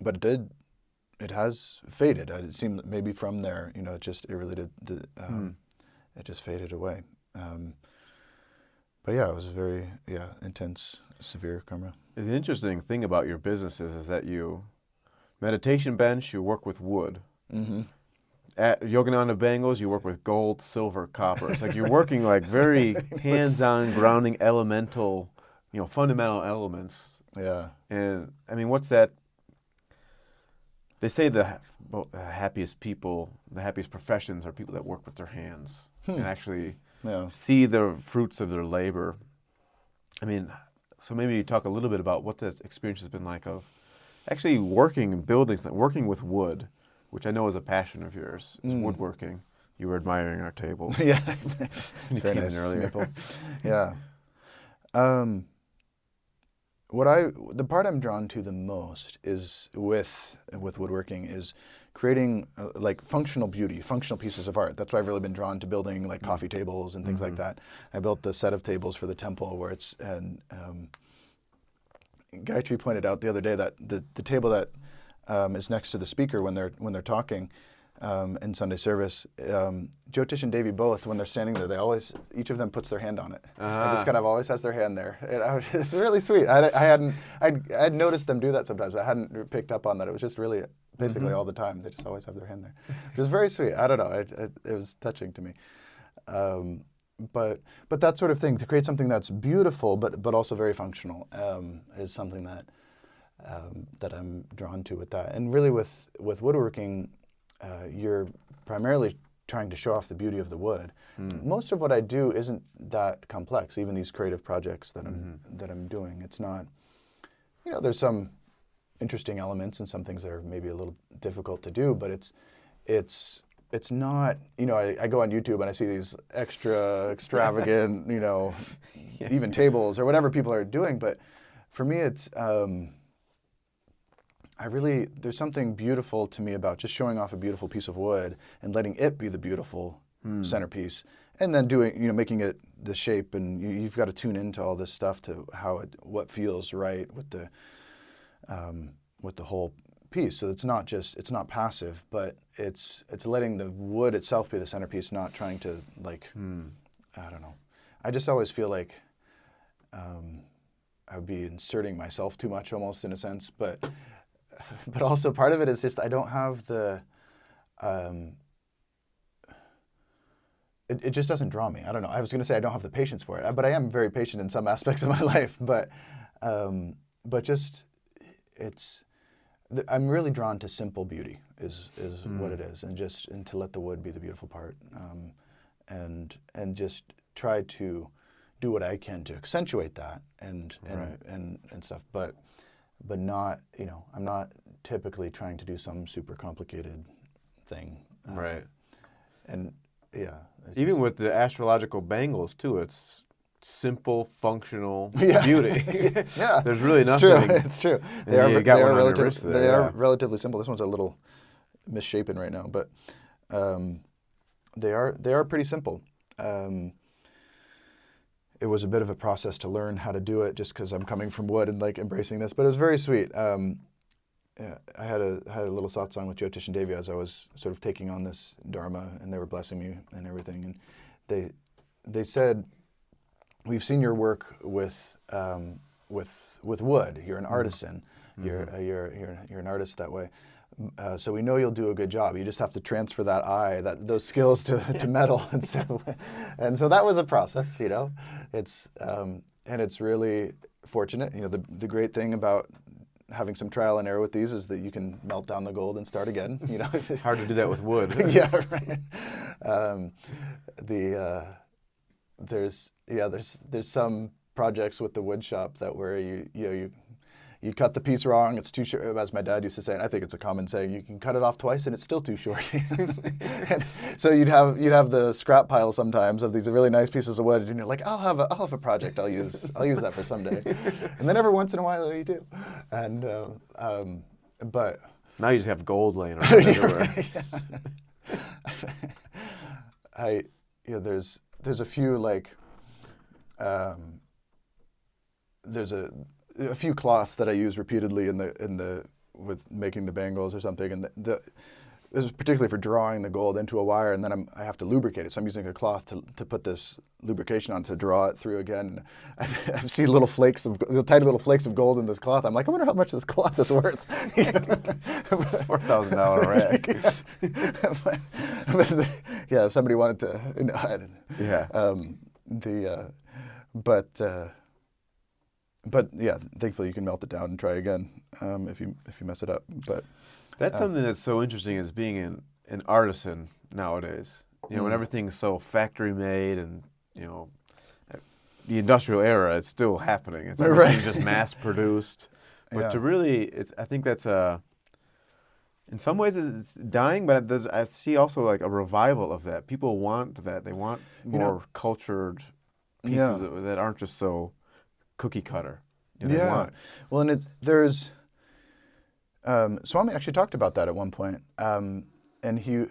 but it has faded. It seemed maybe from there, it really did, it just faded away. But yeah, it was very, intense, severe karma. The interesting thing about your businesses is that meditation bench, you work with wood. Mm-hmm. At Yogananda Bangles, you work with gold, silver, copper. It's like you're working like very hands-on, grounding, elemental, fundamental elements. Yeah. And I mean, what's that? They say the happiest people, the happiest professions are people that work with their hands and actually see the fruits of their labor. I mean, so maybe you talk a little bit about what that experience has been like of actually working in buildings, working with wood, which I know is a passion of yours, is woodworking. You were admiring our table. Yeah. You Very came nice in earlier. maple. Yeah. The part I'm drawn to the most is with woodworking is creating like functional beauty, functional pieces of art. That's why I've really been drawn to building like coffee tables and things like that. I built the set of tables for the temple where Gayatri pointed out the other day that the table that is next to the speaker when they're talking in Sunday service, Jyotish and Devi both, when they're standing there, each of them puts their hand on it. And just kind of always has their hand there. It's really sweet. I'd noticed them do that sometimes, but I hadn't picked up on that. It was just really basically all the time. They just always have their hand there. It was very sweet. I don't know. It was touching to me. But that sort of thing, to create something that's beautiful but also very functional, is something that I'm drawn to with that. And really with woodworking, you're primarily trying to show off the beauty of the wood. Most of what I do isn't that complex, even these creative projects that I'm doing. It's not, there's some interesting elements and some things that are maybe a little difficult to do, but it's not, I go on YouTube and I see these extravagant, even tables or whatever people are doing, but for me it's there's something beautiful to me about just showing off a beautiful piece of wood and letting it be the beautiful centerpiece, and then making it the shape, and you've got to tune into all this stuff to what feels right with the whole piece. So it's not passive, but it's letting the wood itself be the centerpiece, not trying to I don't know. I just always feel like I would be inserting myself too much, almost, in a sense, but also part of it is just I don't have the it just doesn't draw me. I don't know. I was going to say I don't have the patience for it, but I am very patient in some aspects of my life. But just I'm really drawn to simple beauty is what it is, and to let the wood be the beautiful part, and just try to do what I can to accentuate that and stuff. But not, I'm not typically trying to do some super complicated thing. Right. And yeah. Even with the astrological bangles too, it's simple, functional beauty. Yeah. There's really nothing. It's true. They are relatively simple. This one's a little misshapen right now, but they are pretty simple. It was a bit of a process to learn how to do it, just because I'm coming from wood and embracing this, but it was very sweet. I had a little satsang with Jyotish and Devi as I was sort of taking on this dharma, and they were blessing me and everything. And they said, "We've seen your work with wood. You're an artisan. Mm-hmm. You're an artist that way. So we know you'll do a good job. You just have to transfer those skills to metal and stuff." And so that was a process, It's and it's really fortunate. The great thing about having some trial and error with these is that you can melt down the gold and start again. It's hard to do that with wood. Yeah, right. There's some projects with the wood shop where you cut the piece wrong, it's too short, as my dad used to say, and I think it's a common saying, you can cut it off twice and it's still too short. And so you'd have the scrap pile sometimes of these really nice pieces of wood, and you're like, I'll have a project I'll use that for someday. And then every once in a while you do. And but now you just have gold laying around everywhere. There's a few there's a few cloths that I use repeatedly with making the bangles or something, and this is particularly for drawing the gold into a wire, and then I have to lubricate it. So I'm using a cloth to put this lubrication on to draw it through again. I've seen tiny little flakes of gold in this cloth. I'm like, I wonder how much this cloth is worth. $4,000 rack. Yeah, if somebody wanted to. But yeah, thankfully you can melt it down and try again if you mess it up. But that's something that's so interesting, is being an artisan nowadays. When everything's so factory made, and the industrial era, it's still happening. It's everything's just mass produced. But to really, I think that's in some ways it's dying, but I see also a revival of that. People want that. They want more cultured pieces that aren't just so cookie cutter. Well, and there's Swami actually talked about that at one point, and he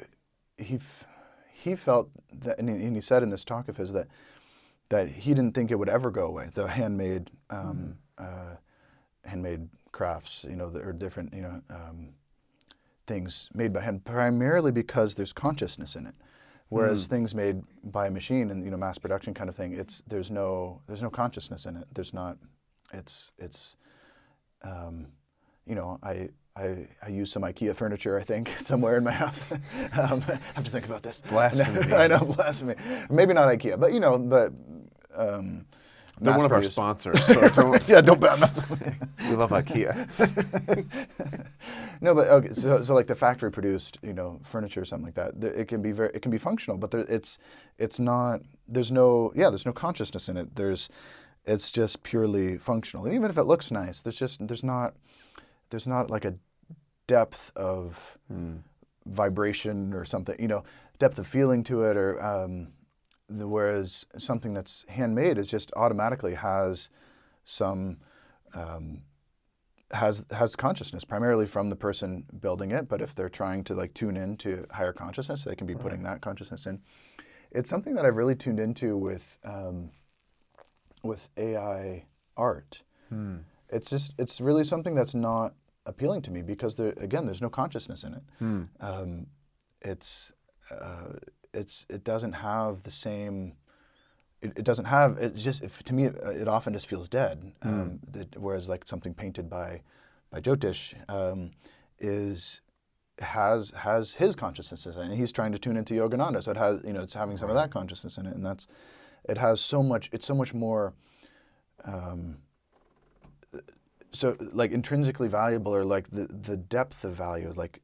felt that, and he said in this talk of his that he didn't think it would ever go away. The handmade crafts, or different things made by hand, primarily because there's consciousness in it. Whereas things made by a machine and mass production kind of thing, there's no consciousness in it. There's not. I use some IKEA furniture, I think, somewhere in my house. I have to think about this. Blasphemy. I know, blasphemy. Maybe not IKEA, but they're one of our sponsors. So don't badmouth. We love IKEA. No, but okay. So like the factory produced, furniture or something like that. It can be functional, but it's not. There's no consciousness in it. It's just purely functional. And even if it looks nice, there's not like a depth of vibration or something. Depth of feeling to it, or whereas something that's handmade is just automatically has some has consciousness, primarily from the person building it. But if they're trying to like tune in to higher consciousness, they can be putting that consciousness in. It's something that I've really tuned into with AI art. It's really something that's not appealing to me because there's no consciousness in it. It doesn't have the same. It doesn't have. It's just to me. It often just feels dead. Whereas like something painted by Jyotish has his consciousness in it, and he's trying to tune into Yogananda, so it has it's having some of that consciousness in it, and it has so much. It's so much more. So like intrinsically valuable, or like the depth of value, like.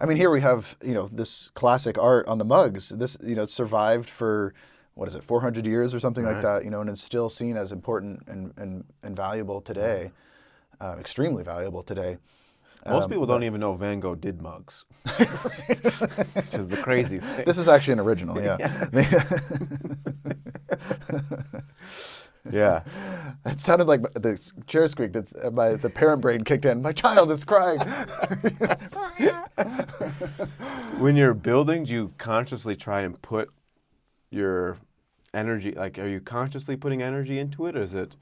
I mean, here we have this classic art on the mugs. This it survived for what is it, 400 years or something like that, and it's still seen as important and valuable today, extremely valuable today. Most people don't even know Van Gogh did mugs, which is the crazy thing. This is actually an original, yeah. Yeah. It sounded like the chair squeaked. The parent brain kicked in. My child is crying. When you're building, do you consciously try and put your energy, like, are you consciously putting energy into it, or is it?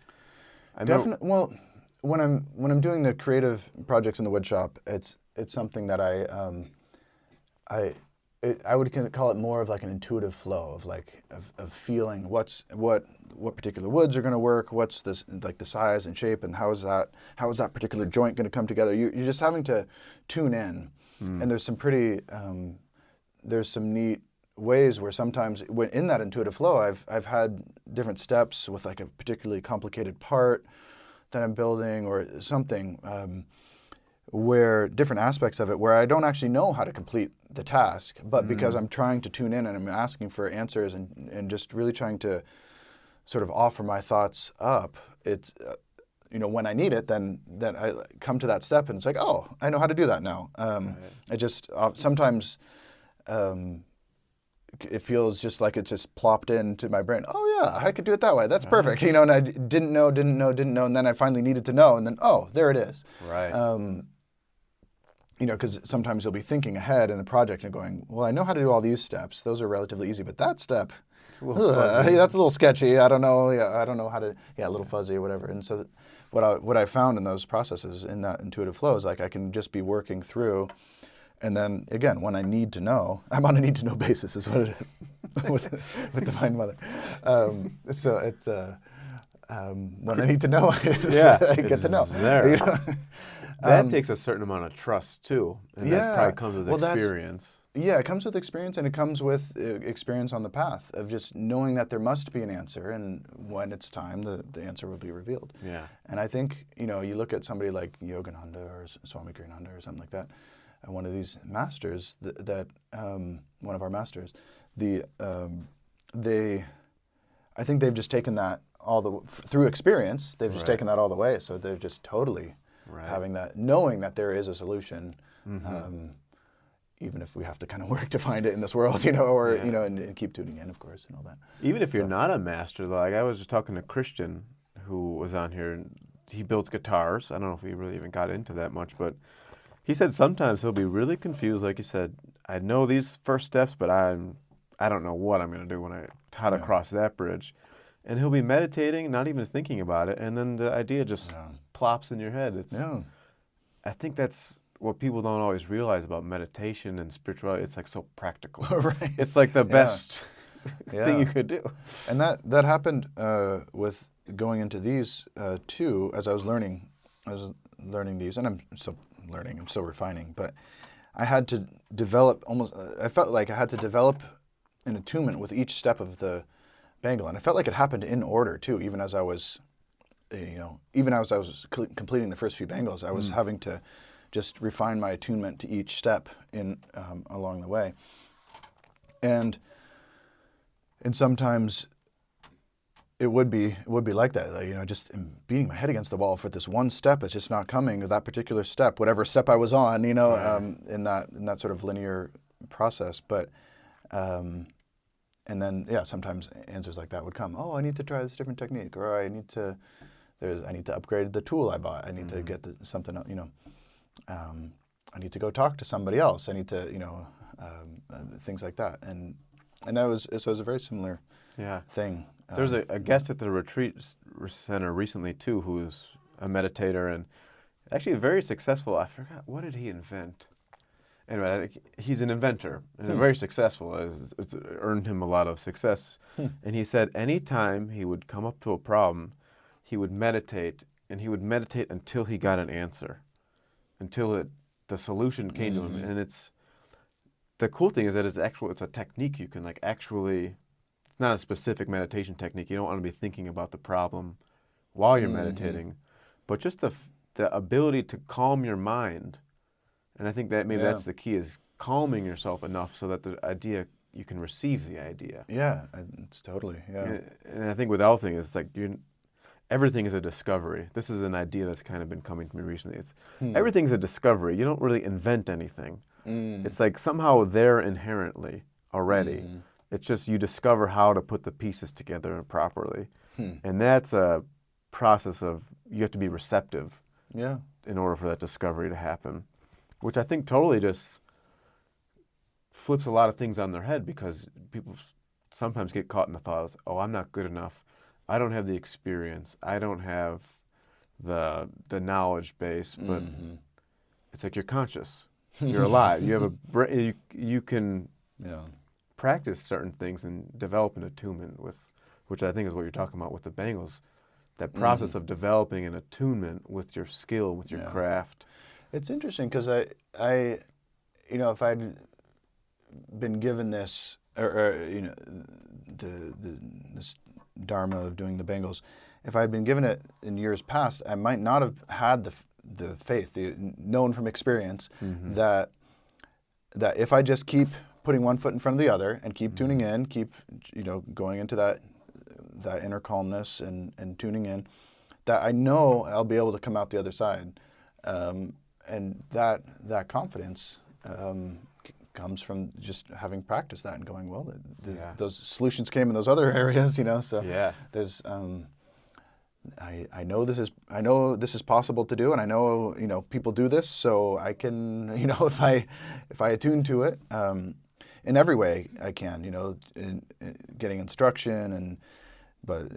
Definitely. Well, when I'm doing the creative projects in the wood shop, it's something that I would call it more of like an intuitive flow of feeling what particular woods are going to work, what's this like the size and shape, and how is that particular joint going to come together. You're just having to tune in, and there's some neat ways where sometimes when in that intuitive flow, I've had different steps with like a particularly complicated part that I'm building or something. Where different aspects of it where I don't actually know how to complete the task, but because I'm trying to tune in and I'm asking for answers and just really trying to sort of offer my thoughts up, it's when I need it, then I come to that step and it's like, oh, I know how to do that now. I just sometimes it feels just like it just plopped into my brain. Oh yeah, I could do it that way. That's perfect. And I didn't know, and then I finally needed to know, and then oh, there it is. Right. Because sometimes you'll be thinking ahead in the project and going, well, I know how to do all these steps. Those are relatively easy, but that step, that's a little sketchy. I don't know. Yeah, I don't know how to. Yeah, a little fuzzy or whatever. And so, what I found in those processes, in that intuitive flow, is like I can just be working through, and then again, when I need to know, I'm on a need to know basis, is what it is with Divine Mother. So it's when I need to know, I get to know. There. That takes a certain amount of trust too, and that probably comes with experience. It comes with experience, and it comes with experience on the path of just knowing that there must be an answer, and when it's time, the answer will be revealed. Yeah. And I think you look at somebody like Yogananda or Swami Gyananda or something like that, and one of these masters one of our masters, I think they've just taken that through experience. They've just taken that all the way, so they're just totally. Having that, knowing that there is a solution, even if we have to kind of work to find it in this world, and keep tuning in, of course, and all that. Even if you're not a master, though, like I was just talking to Christian, who was on here, and he builds guitars. I don't know if he really even got into that much, but he said sometimes he'll be really confused. Like you said, I know these first steps, but I don't know what I'm going to do how to cross that bridge. And he'll be meditating, not even thinking about it, and then the idea just plops in your head. I think that's what people don't always realize about meditation and spirituality. It's like so practical. Right. It's like the best thing you could do. And that happened with going into these too. As I was learning these, and I'm still learning, I'm still refining. But I had to develop I felt like I had to develop an attunement with each step of the bangle, and I felt like it happened in order too. Even as I was, completing the first few bangles, I was having to just refine my attunement to each step along the way. And sometimes it would be like that. Just beating my head against the wall for this one step. It's just not coming. Or that particular step, whatever step I was on, in that sort of linear process, but. And then, sometimes answers like that would come. Oh, I need to try this different technique, or I need to I need to upgrade the tool I bought. I need to get something, I need to go talk to somebody else. I need to, things like that. And that was, so it was a very similar thing. There's a guest at the retreat center recently too, who's a meditator and actually very successful. I forgot, what did he invent? Anyway, he's an inventor and very successful. It's earned him a lot of success. And he said anytime he would come up to a problem, he would meditate, and he would meditate until he got an answer, until the solution came to him. And the cool thing is that it's a technique you can actually, it's not a specific meditation technique. You don't want to be thinking about the problem while you're meditating, but just the ability to calm your mind. And I think that maybe that's the key, is calming yourself enough so that you can receive the idea. Yeah, it's totally, And I think with everything, it's like everything is a discovery. This is an idea that's kind of been coming to me recently. Everything's a discovery. You don't really invent anything. It's like somehow there inherently already. It's just you discover how to put the pieces together properly. And that's a process of, you have to be receptive in order for that discovery to happen, which I think totally just flips a lot of things on their head, because people sometimes get caught in the thought of, oh, I'm not good enough. I don't have the experience. I don't have the knowledge base. But it's like you're conscious. You're alive. You have you can practice certain things and develop an attunement with, which I think is what you're talking about with the bangles. That process of developing an attunement with your skill, with your craft. It's interesting because I, if I'd been given this, this dharma of doing the bangles, if I'd been given it in years past, I might not have had the faith, known from experience, that if I just keep putting one foot in front of the other and keep tuning in, keep going into that inner calmness and tuning in, that I know I'll be able to come out the other side. And that confidence comes from just having practiced that and going, well, those solutions came in those other areas, So there's, I know this is possible to do, and I know people do this, so I can, if I attune to it, in every way I can, in getting instruction but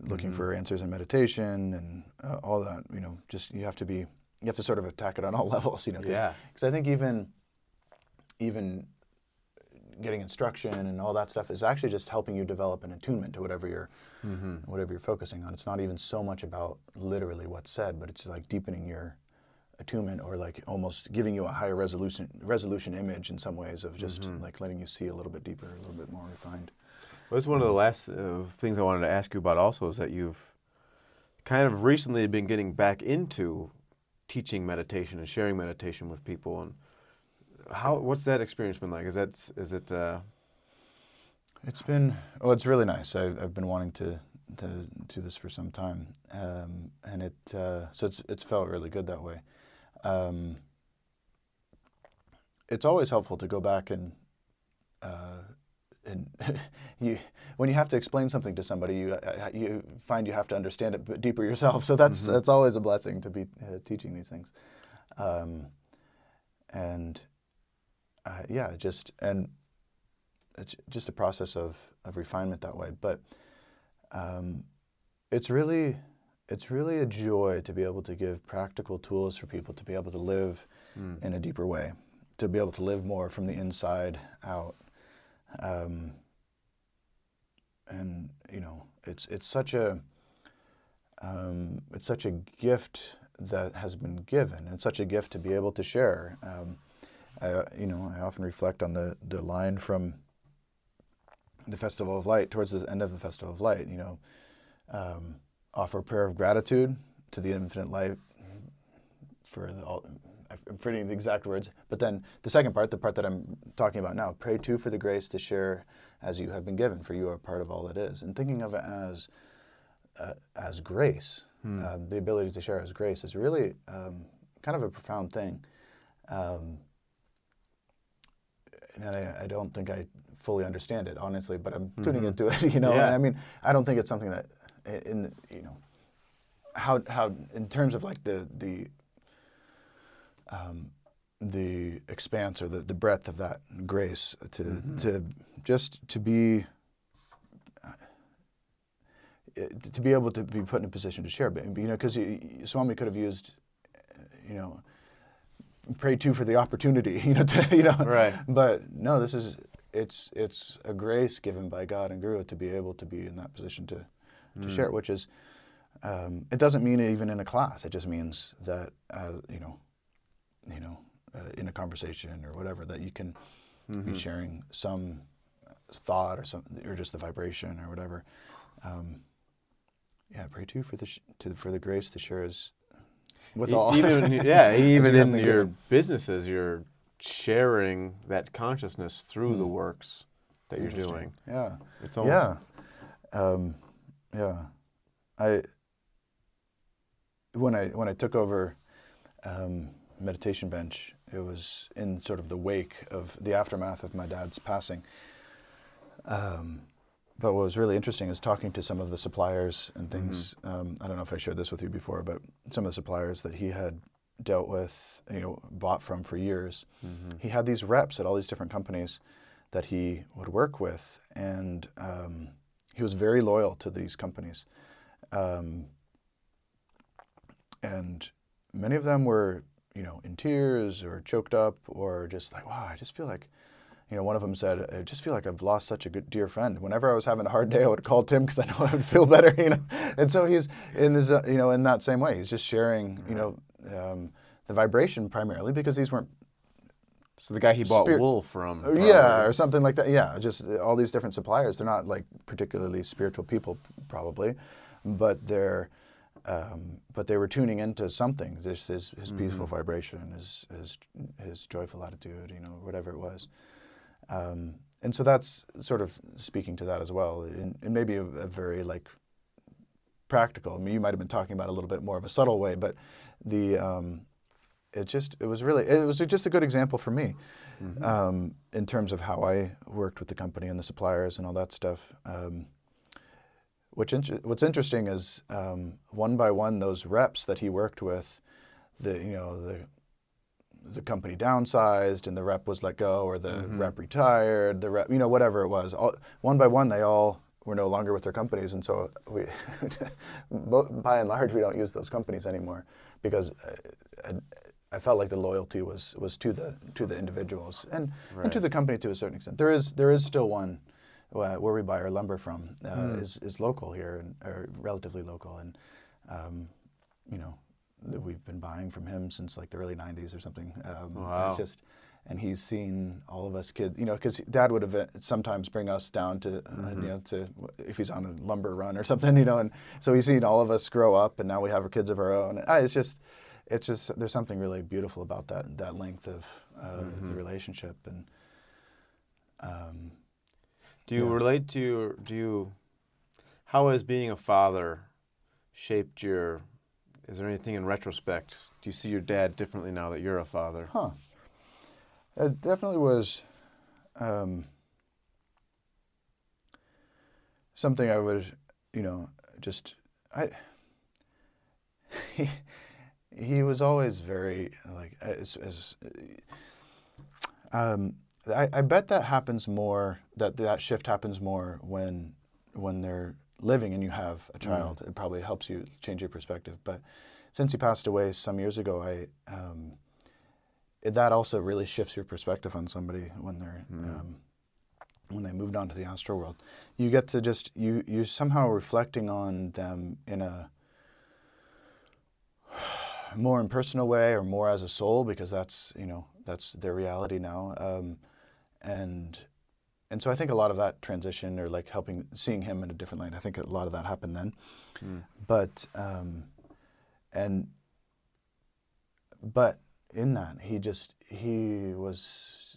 looking for answers in meditation and all that, just you have to sort of attack it on all levels, because I think even getting instruction and all that stuff is actually just helping you develop an attunement to whatever you're focusing on. It's not even so much about literally what's said, but it's like deepening your attunement, or like almost giving you a higher resolution image in some ways, of just like letting you see a little bit deeper, a little bit more refined. Well, that's one of the last things I wanted to ask you about also, is that you've kind of recently been getting back into teaching meditation and sharing meditation with people. And what's that experience been like? It's really nice. I've been wanting to do this for some time, and it's felt really good that way. It's always helpful to go back and when you have to explain something to somebody, you find you have to understand it deeper yourself. So that's always a blessing to be teaching these things, it's just a process of refinement that way. But it's really a joy to be able to give practical tools for people to be able to live in a deeper way, to be able to live more from the inside out. And it's such a gift that has been given. It's such a gift to be able to share. I often reflect on the line from the Festival of Light, towards the end of the Festival of Light. Offer a prayer of gratitude to the infinite light I'm forgetting the exact words, but then the second part, the part that I'm talking about now, pray too for the grace to share as you have been given, for you are part of all that is. And thinking of it as grace, the ability to share as grace, is really kind of a profound thing. And I don't think I fully understand it, honestly, but I'm tuning into it, And I mean, I don't think it's something that how in terms of like the expanse or the breadth of that grace to be able to be put in a position to share, but because Swami could have used, pray to for the opportunity, Right. But no, it's a grace given by God and Guru to be able to be in that position to share it, which is, it doesn't mean even in a class. It just means that, in a conversation or whatever, that you can be sharing some thought or just the vibration or whatever. Pray to for the grace to share is with all. Even even in your given. businesses, you're sharing that consciousness through the works that you're doing. Yeah. It's almost When I took over Meditation Bench, it was in sort of the wake of the aftermath of my dad's passing. But what was really interesting is talking to some of the suppliers and things. I don't know if I shared this with you before, but some of the suppliers that he had dealt with, bought from for years, he had these reps at all these different companies that he would work with, and he was very loyal to these companies. And many of them were, in tears or choked up or just like, wow, I just feel like, one of them said, I just feel like I've lost such a good dear friend. Whenever I was having a hard day, I would call Tim because I know I would feel better, And so he's in this, in that same way. He's just sharing, the vibration primarily because these weren't. So the guy he bought wool from. Yeah, or something like that. Yeah, just all these different suppliers. They're not like particularly spiritual people, probably, but they were tuning into something. Just his peaceful vibration, his joyful attitude, whatever it was. And so that's sort of speaking to that as well, and maybe a very like practical. I mean, you might have been talking about a little bit more of a subtle way, but it was just a good example for me in terms of how I worked with the company and the suppliers and all that stuff. What's interesting is one by one those reps that he worked with, the company downsized and the rep was let go, or the rep retired, the rep, whatever it was. One by one, they all were no longer with their companies, and so we, by and large, we don't use those companies anymore because I felt like the loyalty was to the individuals and to the company to a certain extent. There is still one where we buy our lumber from is local here or relatively local, and that we've been buying from him since like the early 90s or something. Wow. And he's seen all of us kids, because Dad would sometimes bring us down to, to if he's on a lumber run or something, and so he's seen all of us grow up, and now we have our kids of our own. It's just there's something really beautiful about that length of the relationship. And do you relate to how has being a father shaped your? Is there anything in retrospect? Do you see your dad differently now that you're a father? It definitely was something I would, he was always very like I bet that happens more, that shift happens more when they're living and you have a child. It probably helps you change your perspective. But since he passed away some years ago, that also really shifts your perspective on somebody when they're when they moved on to the astral world. You get to just you're somehow reflecting on them in a more impersonal way or more as a soul, because that's their reality now. And so I think a lot of that transition, or like seeing him in a different light, I think a lot of that happened then. But in that, he was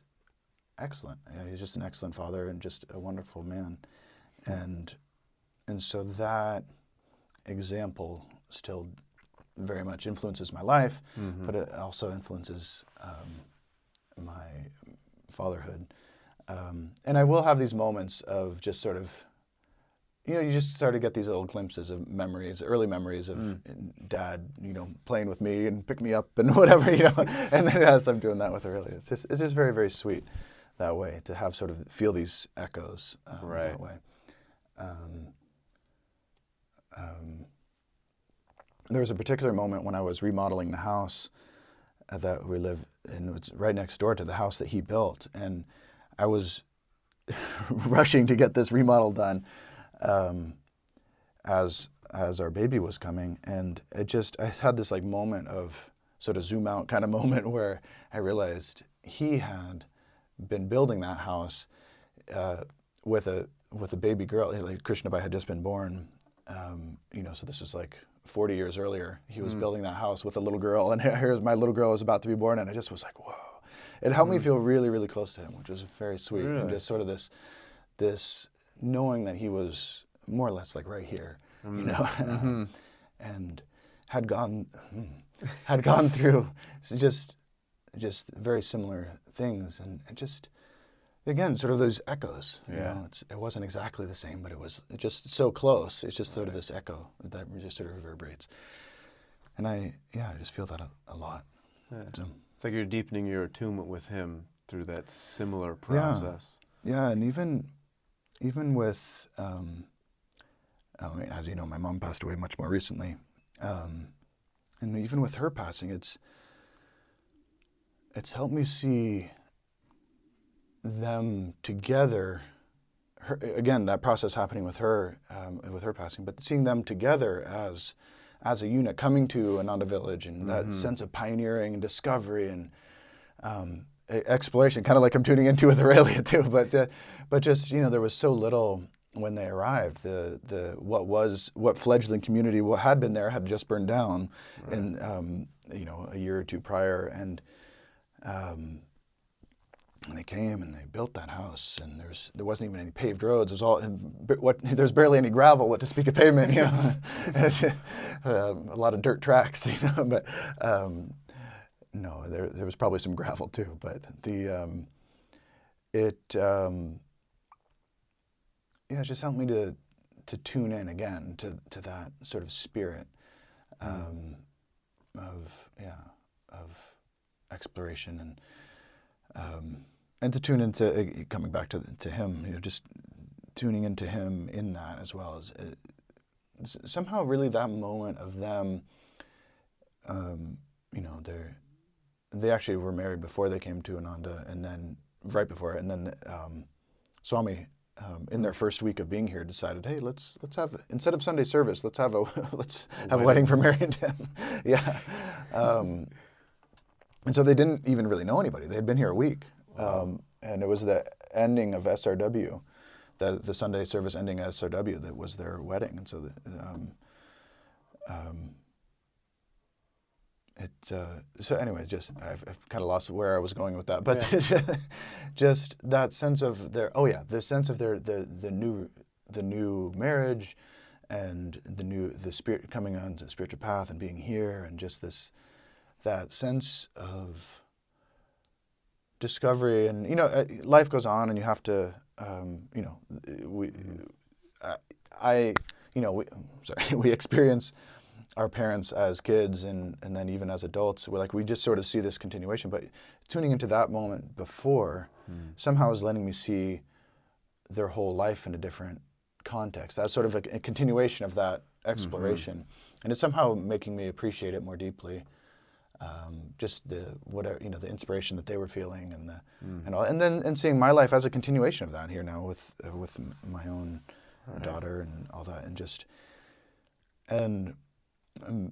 excellent. He's just an excellent father and just a wonderful man. And so that example still very much influences my life, but it also influences my fatherhood. And I will have these moments of just sort of, you just start to get these little glimpses of memories, early memories of Dad, playing with me and pick me up and whatever, and then as I'm doing that with Aurelia, it's just very, very sweet that way to have sort of feel these echoes that way. There was a particular moment when I was remodeling the house that we live in. It's right next door to the house that he built, and I was rushing to get this remodel done as our baby was coming, and I had this like moment of sort of zoom out kind of moment where I realized he had been building that house with a baby girl. Like Krishnabai had just been born, so this was like 40 years earlier. He was building that house with a little girl, and here's my little girl was about to be born, and I just was like, whoa. It helped me feel really, really close to him, which was very sweet, and just sort of this knowing that he was more or less like right here, and had gone through just very similar things, and just again sort of those echoes. It wasn't exactly the same, but it was just so close. It's just sort of this echo that just sort of reverberates, and I just feel that a lot. Yeah. So, it's like you're deepening your attunement with him through that similar process. Yeah, and even with, as you know, my mom passed away much more recently, and even with her passing, it's helped me see them together. Again, that process happening with her passing, but seeing them together as a unit coming to Ananda Village, and that sense of pioneering and discovery and exploration, kind of like I'm tuning into with Aurelia too. But just there was so little when they arrived. What fledgling community what had been there had just burned down, in a year or two prior, and they came and they built that house, and there wasn't even any paved roads. It was all there's barely any gravel, what to speak of pavement. A lot of dirt tracks, but no, there was probably some gravel too. But it just helped me to tune in again to that sort of spirit of exploration, and to tune into coming back to him, just tuning into him in that, as well as somehow really that moment of them, they actually were married before they came to Ananda, and then right before, and then Swami, in their first week of being here, decided, hey, let's have, instead of Sunday service, let's have a wedding for Mary and Tim. Yeah. And so they didn't even really know anybody. They had been here a week. Wow. And it was the ending of SRW, the Sunday service ending at SRW, that was their wedding. And so so anyway, just I've kind of lost where I was going with that, but just that sense of the sense of the new marriage, and the spirit coming on the spiritual path and being here, and just that sense of discovery. And life goes on, and you have to we experience our parents as kids, and then even as adults, we just sort of see this continuation. But tuning into that moment before somehow is letting me see their whole life in a different context. That's sort of a continuation of that exploration, and it's somehow making me appreciate it more deeply. Just the inspiration that they were feeling, and all, and then seeing my life as a continuation of that here now with my own daughter and all that, and I'm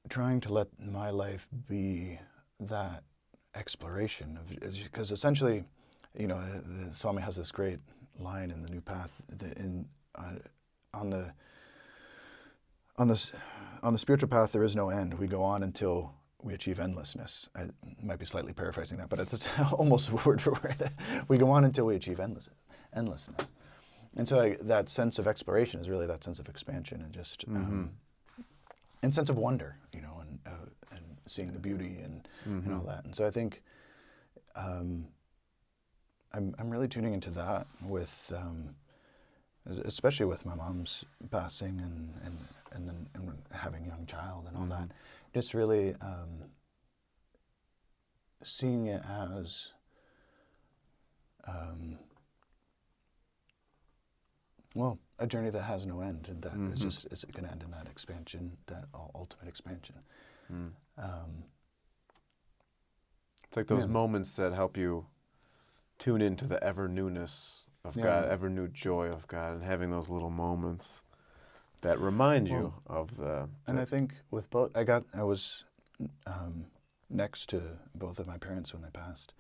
trying to let my life be that exploration because essentially, the Swami has this great line in the New Path on the spiritual path. There is no end. We go on until we achieve endlessness. I might be slightly paraphrasing that, but it's almost word for word. We go on until we achieve endlessness. And so that sense of exploration is really that sense of expansion, and just and sense of wonder, and seeing the beauty and all that. And so I think I'm really tuning into that with especially with my mom's passing and then and having a young child and all that, just really seeing it as well, a journey that has no end, and that it's going to end in that expansion, that ultimate expansion. It's like those moments that help you tune into the ever newness of God, ever new joy of God, and having those little moments that remind you of the. And I think with both, I was next to both of my parents when they passed,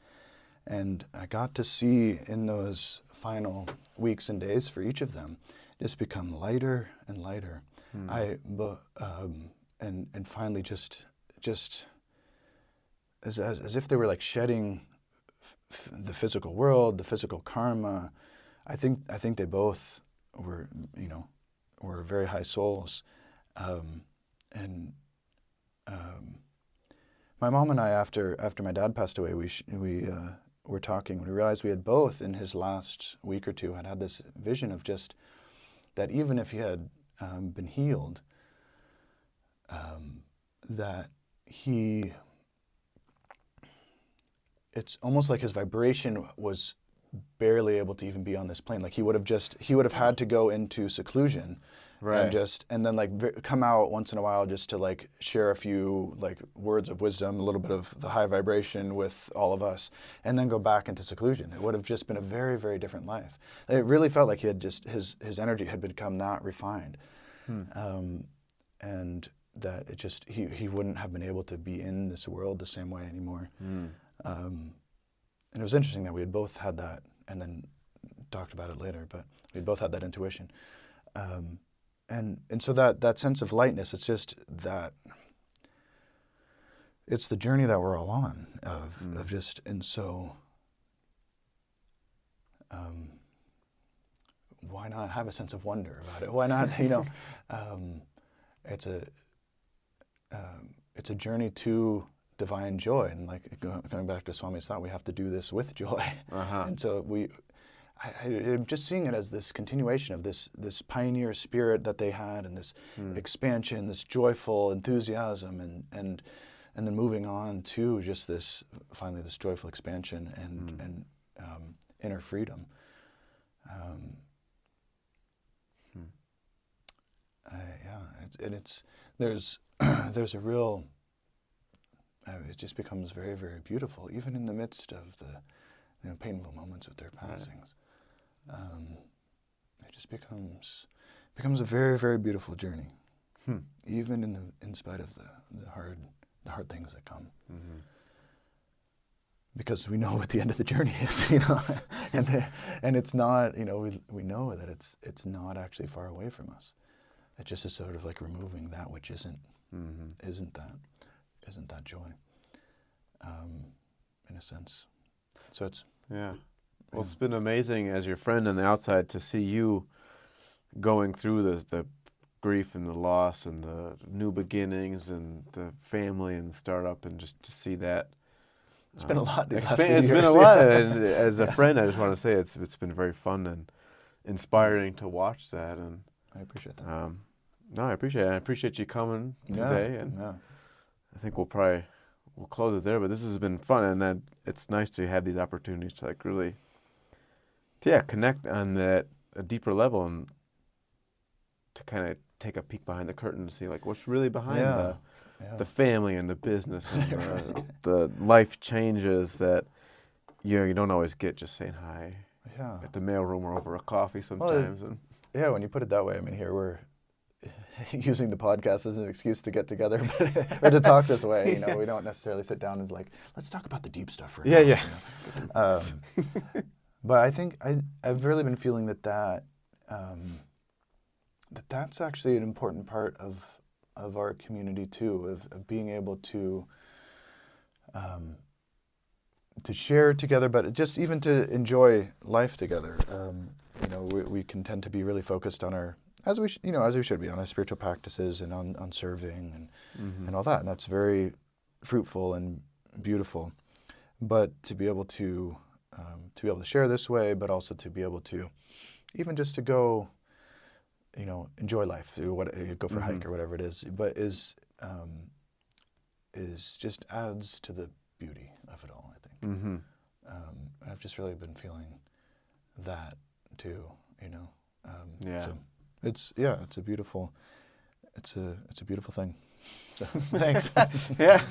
and I got to see in those final weeks and days for each of them just become lighter and lighter. And finally just as if they were like shedding the physical world, the physical karma. I think they both were, were very high souls, and my mom and I, after my dad passed away, we were talking. We realized we had both, in his last week or two, had this vision of just that even if he had been healed, that it's almost like his vibration was barely able to even be on this plane. Like he would have had to go into seclusion, right, and then like come out once in a while just to like share a few like words of wisdom, a little bit of the high vibration with all of us, and then go back into seclusion. It would have just been a very, very different life. It really felt like he had just his energy had become not refined, and that it just he wouldn't have been able to be in this world the same way anymore. And it was interesting that we had both had that, and then talked about it later, but we had both had that intuition. And so that sense of lightness, it's just that, it's the journey that we're all on of just, and so why not have a sense of wonder about it? Why not, it's a journey to divine joy, and like going back to Swami's thought, we have to do this with joy. And so I'm just seeing it as this continuation of this pioneer spirit that they had, and this expansion, this joyful enthusiasm, and then moving on to just this finally this joyful expansion and inner freedom. There's a real. It just becomes very, very beautiful, even in the midst of the painful moments with their passings. It just becomes a very, very beautiful journey, even in spite of the hard things that come. Because we know what the end of the journey is, and it's not, we know that it's not actually far away from us. It just is sort of like removing that which isn't that joy, in a sense. So it's well, it's been amazing as your friend on the outside to see you going through the grief and the loss and the new beginnings and the family and startup, and just to see that. It's been a lot these last few years. It's been a lot, and as a friend, I just want to say it's been very fun and inspiring to watch that. And I appreciate that. No, I appreciate it. I appreciate you coming today, and I think we'll close it there. But this has been fun, and then it's nice to have these opportunities to like really, connect on a deeper level, and to kind of take a peek behind the curtain and see like what's really behind the family and the business and the life changes that you don't always get just saying hi at the mailroom or over a coffee sometimes. Well, when you put it that way, I mean, here we're using the podcast as an excuse to get together or to talk this way. We don't necessarily sit down and like, let's talk about the deep stuff for now. But I think I've really been feeling that's actually an important part of our community too, of being able to share together, but just even to enjoy life together. We can tend to be really focused on our, as we should be, on our spiritual practices and on serving and all that, and that's very fruitful and beautiful. But to be able to share this way, but also to be able to even just to go enjoy life, go for a hike or whatever it is, but is just adds to the beauty of it all, I think. Mm-hmm. I've just really been feeling that too, Yeah. So it's a beautiful thing. So thanks. Yeah.